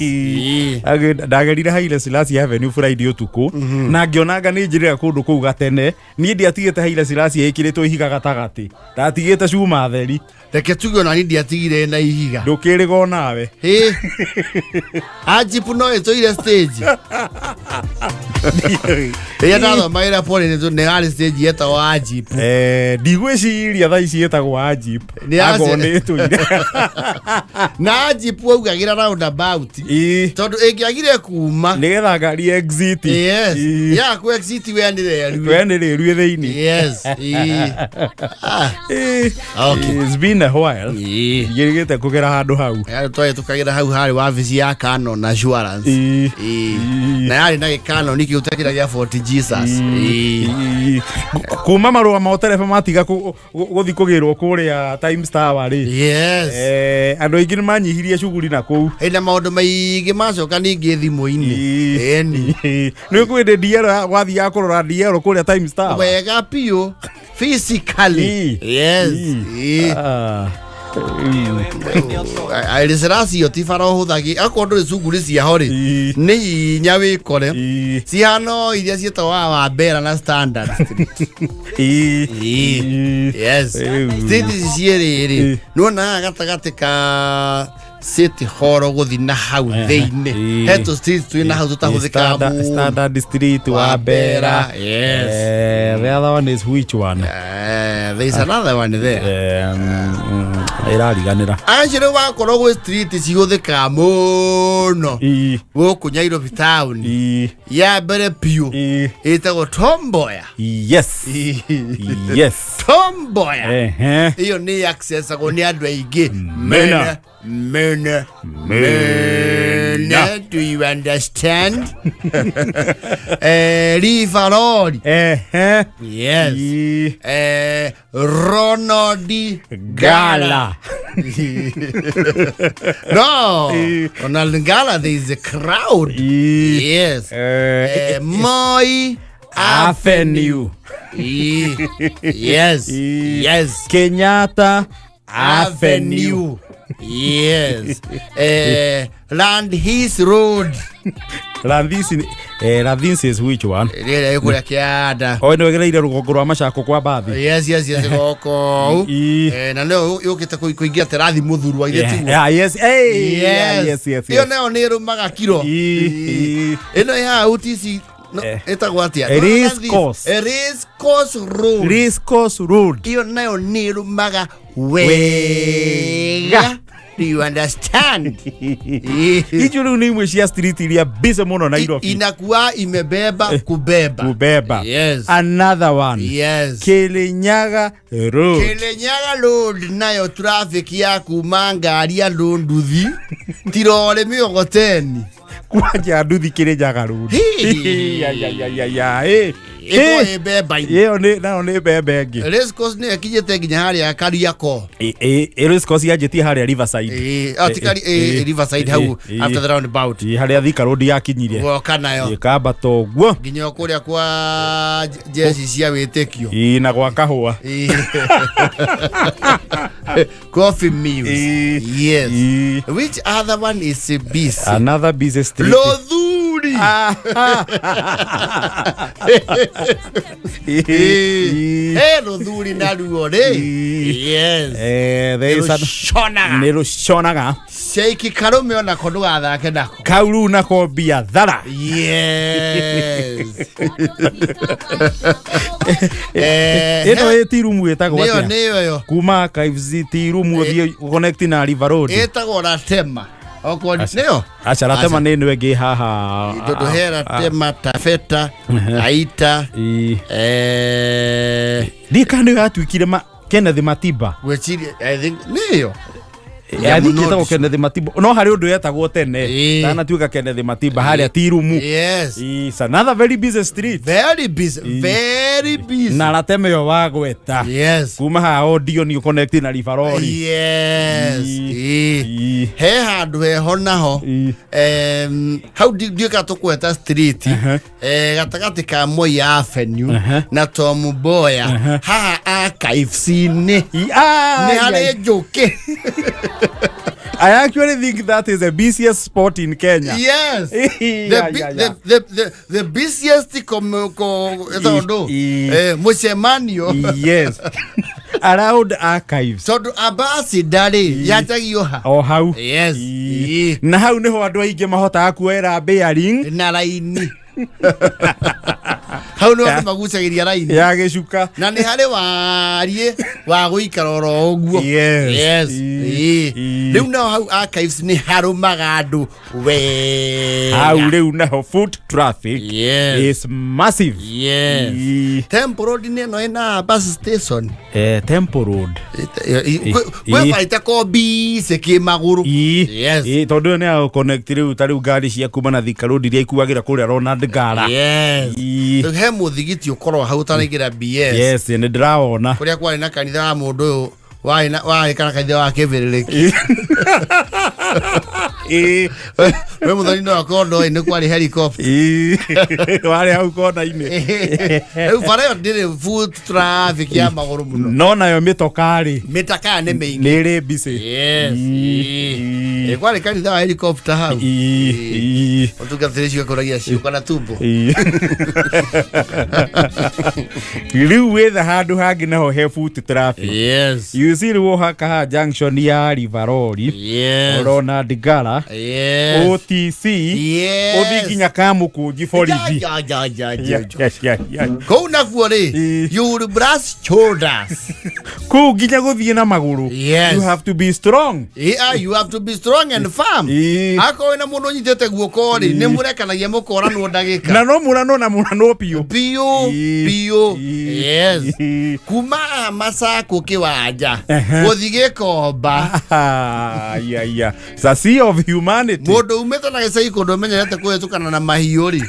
ndagerire Haile Selassie Avenue Friday utuku na ngionanga ni njirira kundu kau gatene ni ndiatigite Haile Selassie ikiritwo ihiga gatagati ndatigite cuma theri reke tugio na ni ndiatigire na ihiga ndukirigo nawe ajipu no itoire stage ndatho maira pole ni ari stage yeta wa ajipu ndigwiciria thaa ici yetagwo ajip agonetwire na ajipu augagira roundabout tondu ingiagire kuma nigetha ngari exit yes ya ku exit wenire thiini yes okay it's been a while ngirigite kugera handu hau twae tukagira hau hari wabici ya Kano na Assurance na yari na Kano niki utakiragia Fort Jesus kuma marua ma tereba matiga guthi kugirwo kuria Times Tower ri yes andu aingi ni manyihirie cuguri na kuu ina maundu maigi macoka ningi thimu-ini eni ni kwende diera wathi ya kurora diera kuria Times Tower wega pio physically yes Haile Selassie otifaro huthagi akondu cuguri cia hori ni nyawi kore cihano iria cietwa wa Bera na Standard yes street cieri nuona gatagati ka City Hall guthi na hau theini heto street tu na hau tutahuthika Standard Street wa Bera yes the other one is which one there is another one there irariganira anjire wa korogwe street cihuthika muno guku Nairobi town ya mbere piu itagwo Tomboya yes Tomboya iyo ni access go ni andu aingi mena do you understand Rivalori yes Ronald Gala no Ronald Gala there is a crowd yes Moi Avenue yes Kenyatta Avenue Yes. Land his road. This is which one? Rĩrĩa ĩkũrĩa kĩanda. Nĩ wegereire rũgongo rwa macako kwa bathi. Yes, goko. Na leo yũkĩte kũingĩra terathi mũthuru wa ithe timu. Yes. Iyo nayo nĩ ĩrũmaga kiro. Ĩno ya UTC etagwo atia? Race course road. Iyo nayo nĩ ĩrũmaga wega. Do you understand? Hicho ni imwe cia street iria busy muno Nairobi. Inakuwa imebeba kubeba. Yes. Another one. Yes. Kirinyaga road nayo traffic ya kuma ngari ya Nduthi tirore mĩogoteni. Kwanja Nduthi Kirinyaga road. Eko beba. Yeo nĩ bebe ngi. Race course nĩ akinyĩte nginya harĩa Kariako. Race course yajetie harĩa Riverside. Riverside hau after the roundabout. Harĩa Thika road yakinyire. Woka nayo. Ikamba toguo. Nginya kũrĩa kwa jesi cia wĩtĩkio. Na gwa kahũa. Coffee Mills. Yes. Which other one is busy? Another busy street. Lodhuri. Lodhuri na ruore. Yes. Nĩrũconaga. Sheikh Karume ona ko ndũgathake nako. Kauru nako biathara. Yes. Ĩno ĩtirumu ĩtagwo atĩa? Nĩyo. Kuma KFC tirumu ũthiĩ connect na River Road. Ĩtagwo Ratema. Oko nĩyo. Acha Ratema nĩ ĩngĩ haha. Ndodo hera Ratema Tafeta Aita. Ndikano yatuikire Kenneth Matiba. I think nĩyo. Yathiĩtagwo Kenneth Matiba. No harĩ ũndũ yetagwo tene. Tanatuĩka Kenneth Matiba harĩa tirumu. Yes. It's another very busy street. Very busy. Na Ratema yo wagweta. Yes. Kuma ha audio ni connect na River Road. Yes. He handũ heho naho. How do you got to kweta street? Gatagati ka Moi Avenue na Tom Mboya. Ha KFC ni. Ni harĩ njũkĩ. I actually think that is the busiest spot in Kenya. Yes. The busiest Musemanio. Yes. Around archives. So ambassador yatagio ha. Oh how? Yes. Na hau niho andu aingi mahotaga kuoera bearing na raini. Hau no magucagiria raini ya gicuka na ni hari warie wa guikara oro uguo. Yes. Riu no hau archives ni harumaga andu we. Hau riu naho foot traffic is massive. Yes. Temple Road ni no ina bus station. Temple Road. We fight ko bise ki maguru. Yes. Tondu ni a connect riu tariu ngari cia kuma na Thika Road iria ikuagira kuria Ronald Ngara. Yes. He muthigiti ukorwo hau taragira BS. Yes, ni ndiraona kuria kwari na kanitha wa mundu uyu wa kana kanitha wa Kiviririki. We muthoni no kondo ni kwari helicopter. Wale hau kona ine. Farayo ndire foot traffic ya maguru muno. No nayo mitokari. Mitaka ne meingi. Nere busy. Yes. Kwari kanitha wa helicopter hau. Otuka thirisho koragia ciuka na tumbo. Riu we the handu hangi naho he foot traffic. Yes. You see wo haka junction ya River Road. Yes. Ronald Ngara. Yes. OTC. Yes. Othi nginya Kamukunji borithi. Yeah. Ko na kuore. You will brush shoulders. Ko nginya guthie na maguru. Yes. You have to be strong. Yeah, you have to be strong and firm. Ako na mundu nyitete guoko ri ni murekanagia mukorano ndagika. Na no murano na murano pio. Yes. Kuma masako kiwanja. Guthige komba. Yeah. The sea of humanity. Mundu umeta na gicai kundu menyerete kuhetukana na mahiuri.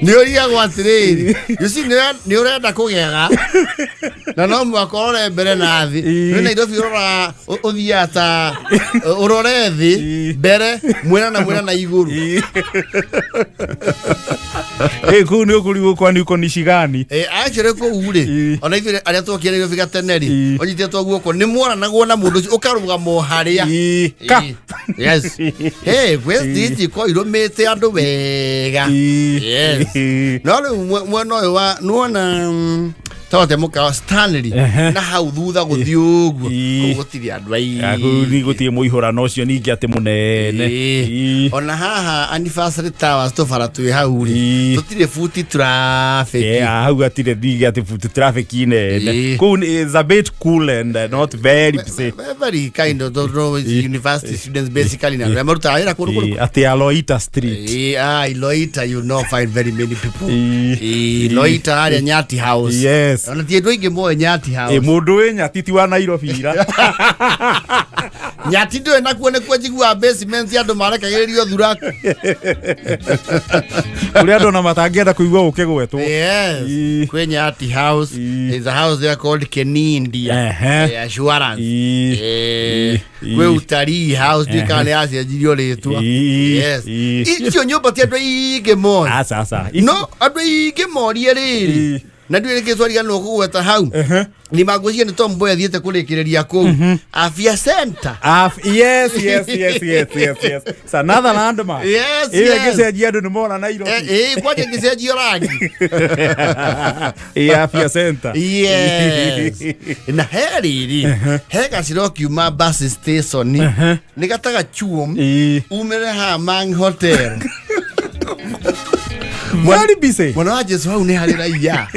Ni oria gwatiriri. You see ni urenda kugega. na no mwakorore mbere na thi ni Nairobi urora uthiata urore thi mbere mwena na iguru kuni ukuri kwa ni konishigani actually ko ure ona ithure aria twokire Nairobi gateneri onyite twaguoko ni mwona naguo na mundu ukaruga moharia yes hey where's this ko iromete andu wega yes no mwena wa nuona Tote muka Stanley na hau thutha guthi uguo gutiri andu ai guti muihurano ucio ningi ati munene ona haha anniversary towers to fara tu hau tutire futi traffic hau atire digi ati futi traffic ine kun is a bit cool and not very very kind of university students basically na maruta ira kuru ati Loita Street Loita you know find very many people Loita area Nyati House yes ona tie ndwinge moyo Nyati House mundu we Nyati ti wa Nairobi ira Nyati ndwe nakuo ne kwa jigua basement andu marekagiririo thuraku uri andu na matangienda kuigua ukigwetwo yes kwe Nyati House is a house there called Kenindia assurance kwe Utari House dikale asia jirio letwa yes icio nyumba ti andu ige moyo asa no andu ige moyo riri na ndwire kiswari no kugweta hau ni magucie ni Tom Boy athiete kurikireria ku afya center yes it's another landmark yes kiseji andu ni mona Nairobi kwaje kiseji rangi afya center yes na heri hega sirokiuma bus station ni gataga chuom umere ha Mang Hotel Mwari bise mwana wa Jesu hau ni harira iya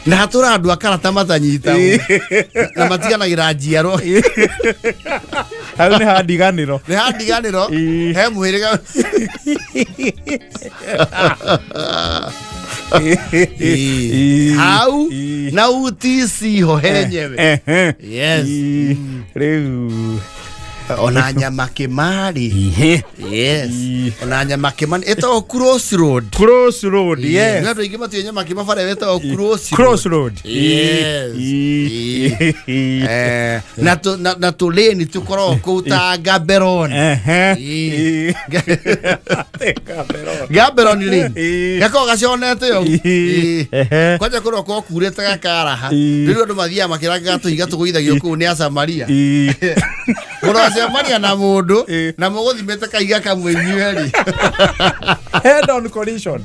na hatura andu akarata matanyita na matiganagira njiaro hau ni handiganiro he muhiriga hau na utisi ho henyewe yes riu ona nyama kimari yes ona nyama kimani eto crossroad yes ndio ingima tu nyama kimafara eto crossroad yes na to leni tukoro kuta gaberon gaberon lini gako gacionete yo kwaje kuro ko kurete gakaraha ndio ndo mathia makiraga tu igatu guithagio ku ni Samaria Murasia Maria na mundu na muguthimete kaiga kamwe inyueri head on collision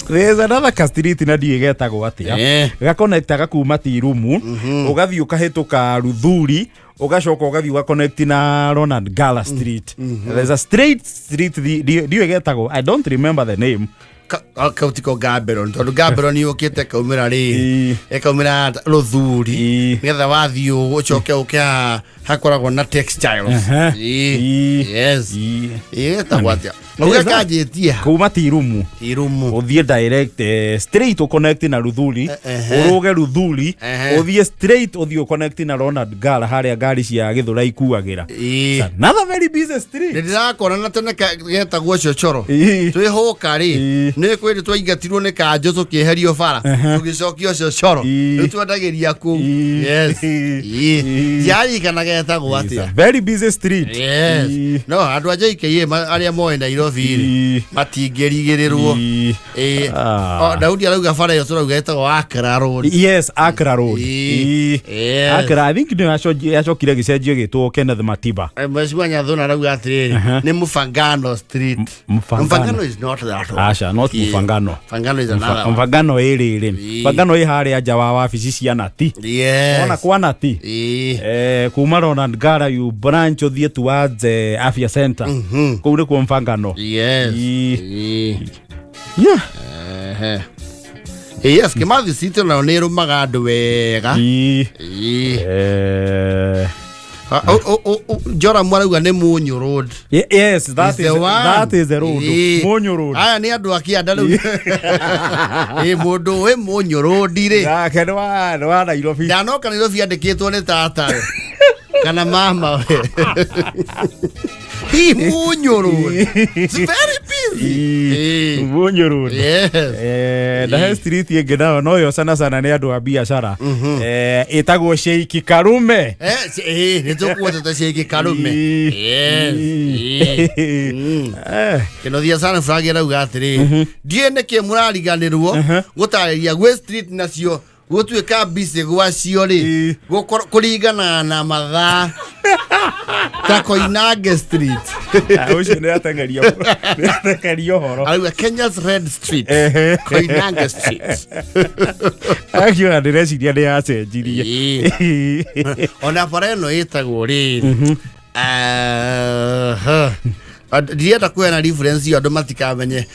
there's another street na digetagwo atia gaconnectaga kuma Tirumu ugathi ukahituka Ruthuri ugacoka ugathi wa connect na Ronald Gala Street there's a straight street digetagwo I don't remember the name kautiko Gaberon tondu Gaberon yukite kaumira ri ekaumira Ruthuri ngetha wathio ucoke ukia hakoragwo na textiles yes tagwatia uga kajetia kuma Tirumu uthie direct straight to connect na Ruthuri uruge Ruthuri uthie straight uthie connect na Ronald Gala haria ngari cia Githura ikuagira another very busy street ndirakora na tene getagwo Chochoro twihoka ri ni kwiri twaingatirwo ni kanjo tukiherio bara tugicokio Chochoro nitwendagiria ku yes yai kana getagwo atia very busy street yes no andu aja ike aria moe Nairobi matingerigirirwo Daudi arauga bara yo turauga getagwo Accra Road yes Accra Road Accra I think ndio acokire gicenjio gitwo Kenneth Matiba mweshwa Nyathuna arauga atiriri ni Mfangano Street Mfangano is not that asha not Mfangano Mfangano is another Mfangano iri Mfangano haria nja wa wabici cia Nati yes ona kwa Nati kuma Ronald Gala you branch uthie towards Afya Center kuu ni kwa Mfangano yes yeah yes Kimathi City na nero magadu wega Jora Mwarauga ni Munyu Road yes that is the road Munyu Road aya ni andu akianda riu mundu we Munyu Road ri wa Nairobi ndanoka Nairobi andikitwo ni tata kana mama we Munyu Road it's very busy Munyo road. Yes. The street yengi nao no yo sana sana ni andu a biashara. Itagwo Sheikh Karume. Nitukuwa Sheikh Karume. Yes. Kino dia sana frage na ugatiri. Diene ke murariganirwo gutariria gwe street nacio gutwika bise gwacio ri kurigana na mathaa ta Koinange street. Ucio ni atengerio horo. Aliwa Kenya's Red Street. Koinange street. Akio adireciria ni acenjirie. Ona pareno itagwo ri. Dieta kwena difference yo automatica menye.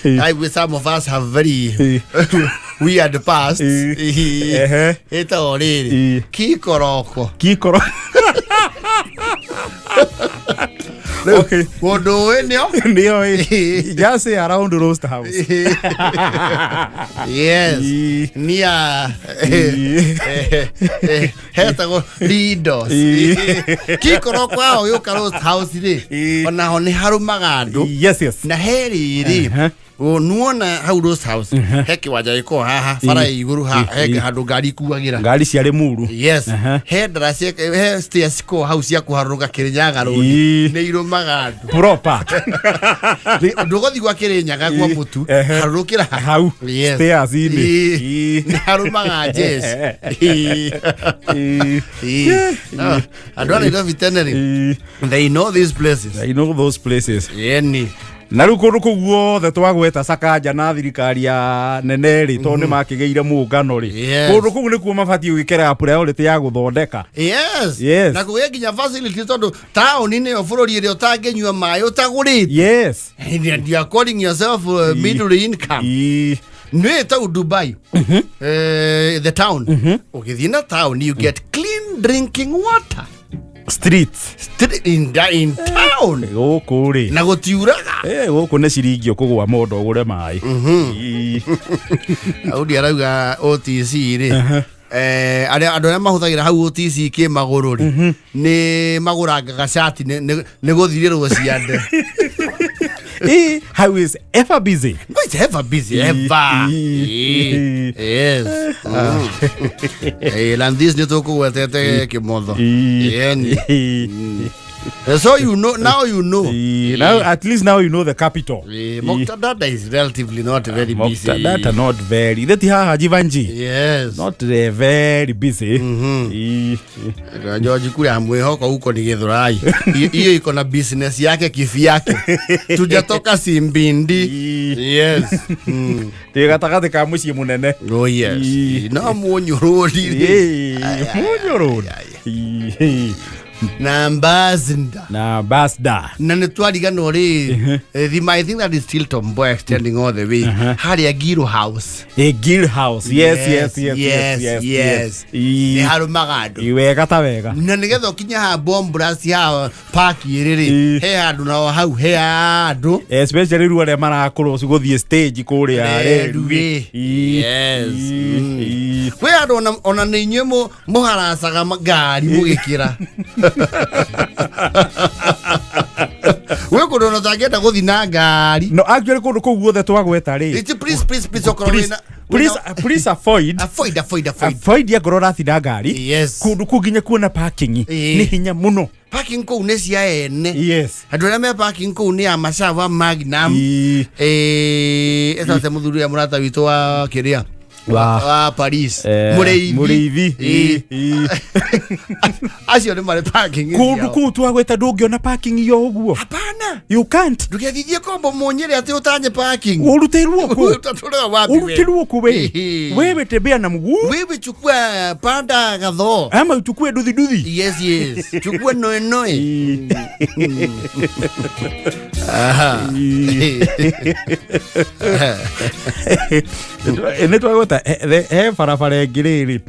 Some of us have very weird past. Eta oriri. Kikoroko. Okay. Wodo enyo? Ndio. Just say around the roast house. Yes. Nia. Heta go lidos. Kikoroko ao yo roast house ri. Ona honi harumaga andu. Yes. Na heri ri. Nuona hau roast house. Heki waja iko haha fara iguru ha heki handu ngari kuagira. Ngari ciari muru. Yes. He drasi he stairs ko house ya kuharuka Kirinyaga road. Ni irumaga andu. Proper. Ndugothi gwa Kirinyaga kwa mutu. Harukira hau. Stairs ini. Ni harumaga jes. Adu ani do veterinary. They know these places. They know those places. Yeni. Na riu kundu ku guothe twagweta Sakaja na thirikari ya nene ri to ni makigeire muungano ri kundu ku ni kuo mabati gwikera priority ya guthondeka. Yes. Na kuwe ginya facility tondu town ni yo bururi ri utangenyua mai utagurite. Yes. And you are calling yourself middle income. No, to Dubai. The town. Okay, in the town you get clean drinking water. Streets in town. Goku ri na gutiuraga goku ne ciringi ukugwa mondo ugure mai. Audi arauga OTC ri andu aria mahuthagira hau OTC ki maguru ri ni magurangaga shati ni guthirirwo ciande. How is ever busy? It's ever busy. Yes. And this ni toko wetete kimotho. So you know, now you know. Now at least now you know the capital. Moktadata is relatively not very busy. Moktadata not very. That ha Jivanji. Yes. Not very busy. George kule amwehoko huko ni Githurai. Hiyo iko na business yake kifi yake. Tujatoka Simbindi. Yes. Tigatakate ka muci munene. Oh yes. Na munyurudi. Munyurudi. Na ambassador. Na netwarigano ri I think that is still Tomboy extending all the way. Hari a Giro house. A Giro house. Yes. Ni harumaga andu. Iwega ta wega. Na nigetho kinya ha bomb blast ya park iri he andu na hau he andu. Especially ru aria marakoro guthie stage kuria reruwe. Yes. We andu ona ni nyemo muharacaga ngari mugikira. We kuno no tageta guthi na ngari. No actually kundu ku guothe twagweta ri. It's please okorona. Please avoid ya gorora thina ngari. Yes. Kundu kunginya kuona parking ni hinya muno. Parking ko ne cia ene. Yes. Andu aria me parking ko ni amasava magnum. Esa te muthuri ya murata witu wa kiria. Wa Paris. Mureithi. Acio ni mare parking. Kundu ku twagweta ndungiona parking yo uguo. Hapana. You can't. Ndugethithie kombo munyere ati utanye parking. Urutirwo ku. Utatulwa wapi we? Urutirwo ku we. Wewe tembea na mguu. Wewe chukua panda gadho. Ama uchukue duthi. Yes. Chukua noe. Ene twagweta he barabara ngiriri.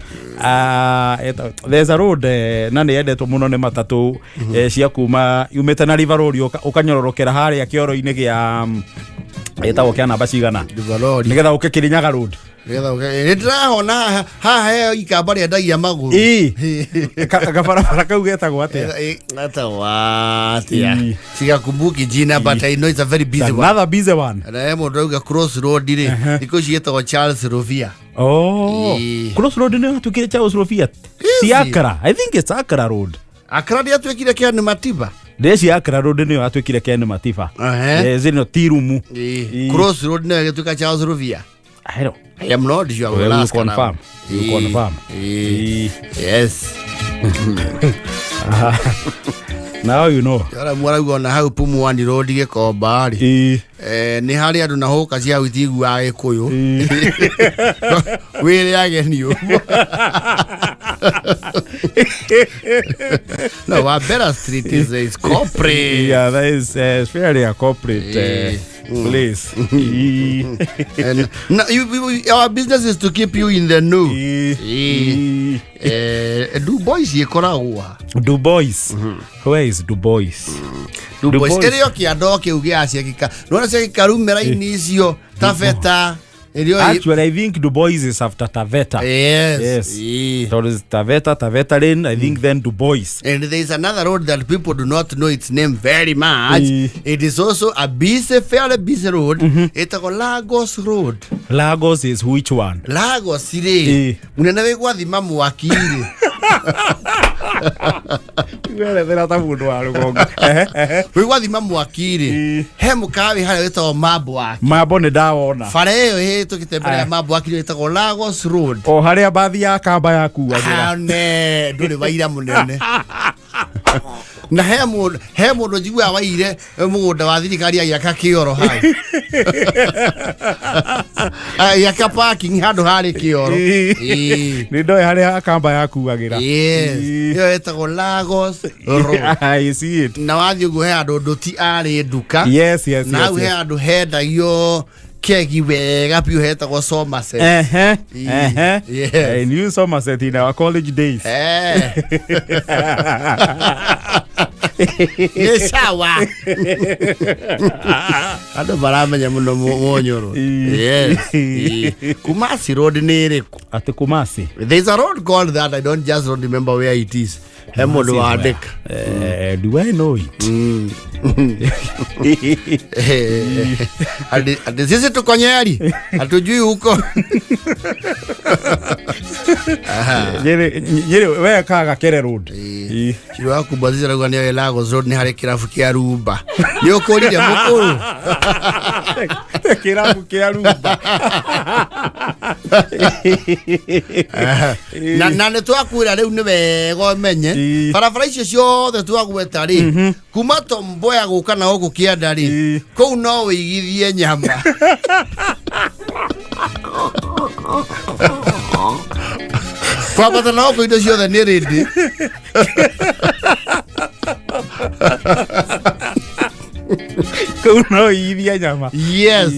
There's a road na ni endetwo muno ni matatu cia kuma yumete na River Road ukanyororokera haria kioro-ini gia etagwo kia namba cigana nigetha uke Kirinyaga Road Nĩndĩrahona haha ikamba rĩendagia magũrũ gabarabara kau getagwo atĩa getagwo atĩa sigakumbuki jina but I know it's a very busy one. Another busy one. Na mũndũ auga cross road rĩ thikũ ici getagwo Charles Rovia. Cross road nĩ atuĩkire Charles Rovia si Accra. I think it's Accra road. Accra nĩ atuĩkire Ken Matiba. Ndeci Accra road nĩ atuĩkire Ken Matiba. Zino Tirumu. Cross road nĩ gĩtuĩka Charles Rovia. I don't. I am not sure. You confirm. You confirm. Yes. Now you know. Yara mwarauga na hau Pumwani road Gĩkomba rĩ. Nĩ harĩ andũ na hoka cia witigu wa Gĩkũyũ. Wĩrĩ agenio. No, Wabera Street is corporate. Yeah, that is fairly a corporate place. And no, our business is to keep you in the know. Du Bois yekoragwo. Du Bois. Where is Du Bois? Du Bois. Erio kiando kiu giacia gika. Nona cia gikarumera-ini icio Taveta. Actually, I think Du Bois is after Taveta. Yes. So there's Taveta Lane, I think then Du Bois. And there is another road that people do not know its name very much. It is also a busy, fairly busy road. It's called Lagos Road. Lagos is which one? Lagos City. Munene gwa thima mwakiri. Wele thera tamundu wa rugongo. We gwa thima mwakiri. He mukawi hale wetagwo Mambo waki. Mambo nĩ ndawona. Bara ĩyo he tukitembelea Mambo waki wetagwo Lagos Road. O harĩa bathi ya kamba yakuagĩra. Ne, ndũrĩ waira mũnene. Na he mũndũ njigua waire mũgũnda wa thirikari agĩaka kĩoro hau. Agĩaka parking handũ harĩ kĩoro. Nĩ ndoĩ harĩa kamba yakuagĩra. Yes. Ĩyo ĩtagwo Lagos Road. I see it. Na wathiĩ ũguo he andũ ndũti arĩ nduka. Yes. Na hau he andũ hendagio kegi wega piũ hetagwo Somerset. Yes. Yes. I knew Somerset in our college days. Yes, sawa. Andũ maramenya mũno Mũnyũrũ. Yes. Kumasi Road nĩ ĩrĩkũ? Ati Kumasi. There's a road called that. I don't remember where it is. He mũndũ wa Thika. Do I know it? Ati sisi tuko Nyeri. Hatujui huko. Nyeri we kaga Kere Road. Chiro waku bazira rauga nĩ Lagos Road nĩ harĩ kĩrabu kĩa Rumba. Nĩ ũkũrire mũkũrũ. Kĩrabu kĩa Rumba. Na nĩ twakwĩra rĩu nĩ wega ũmenye barabara icio ciothe twagweta rĩ kuma Tom Mboya gũka na gũkũ Kĩanda rĩ kũu no wĩigithie nyama. Kwambata na gũkũ indo ciothe nĩ rĩndĩ. Kũu no wĩigithie nyama. Yes.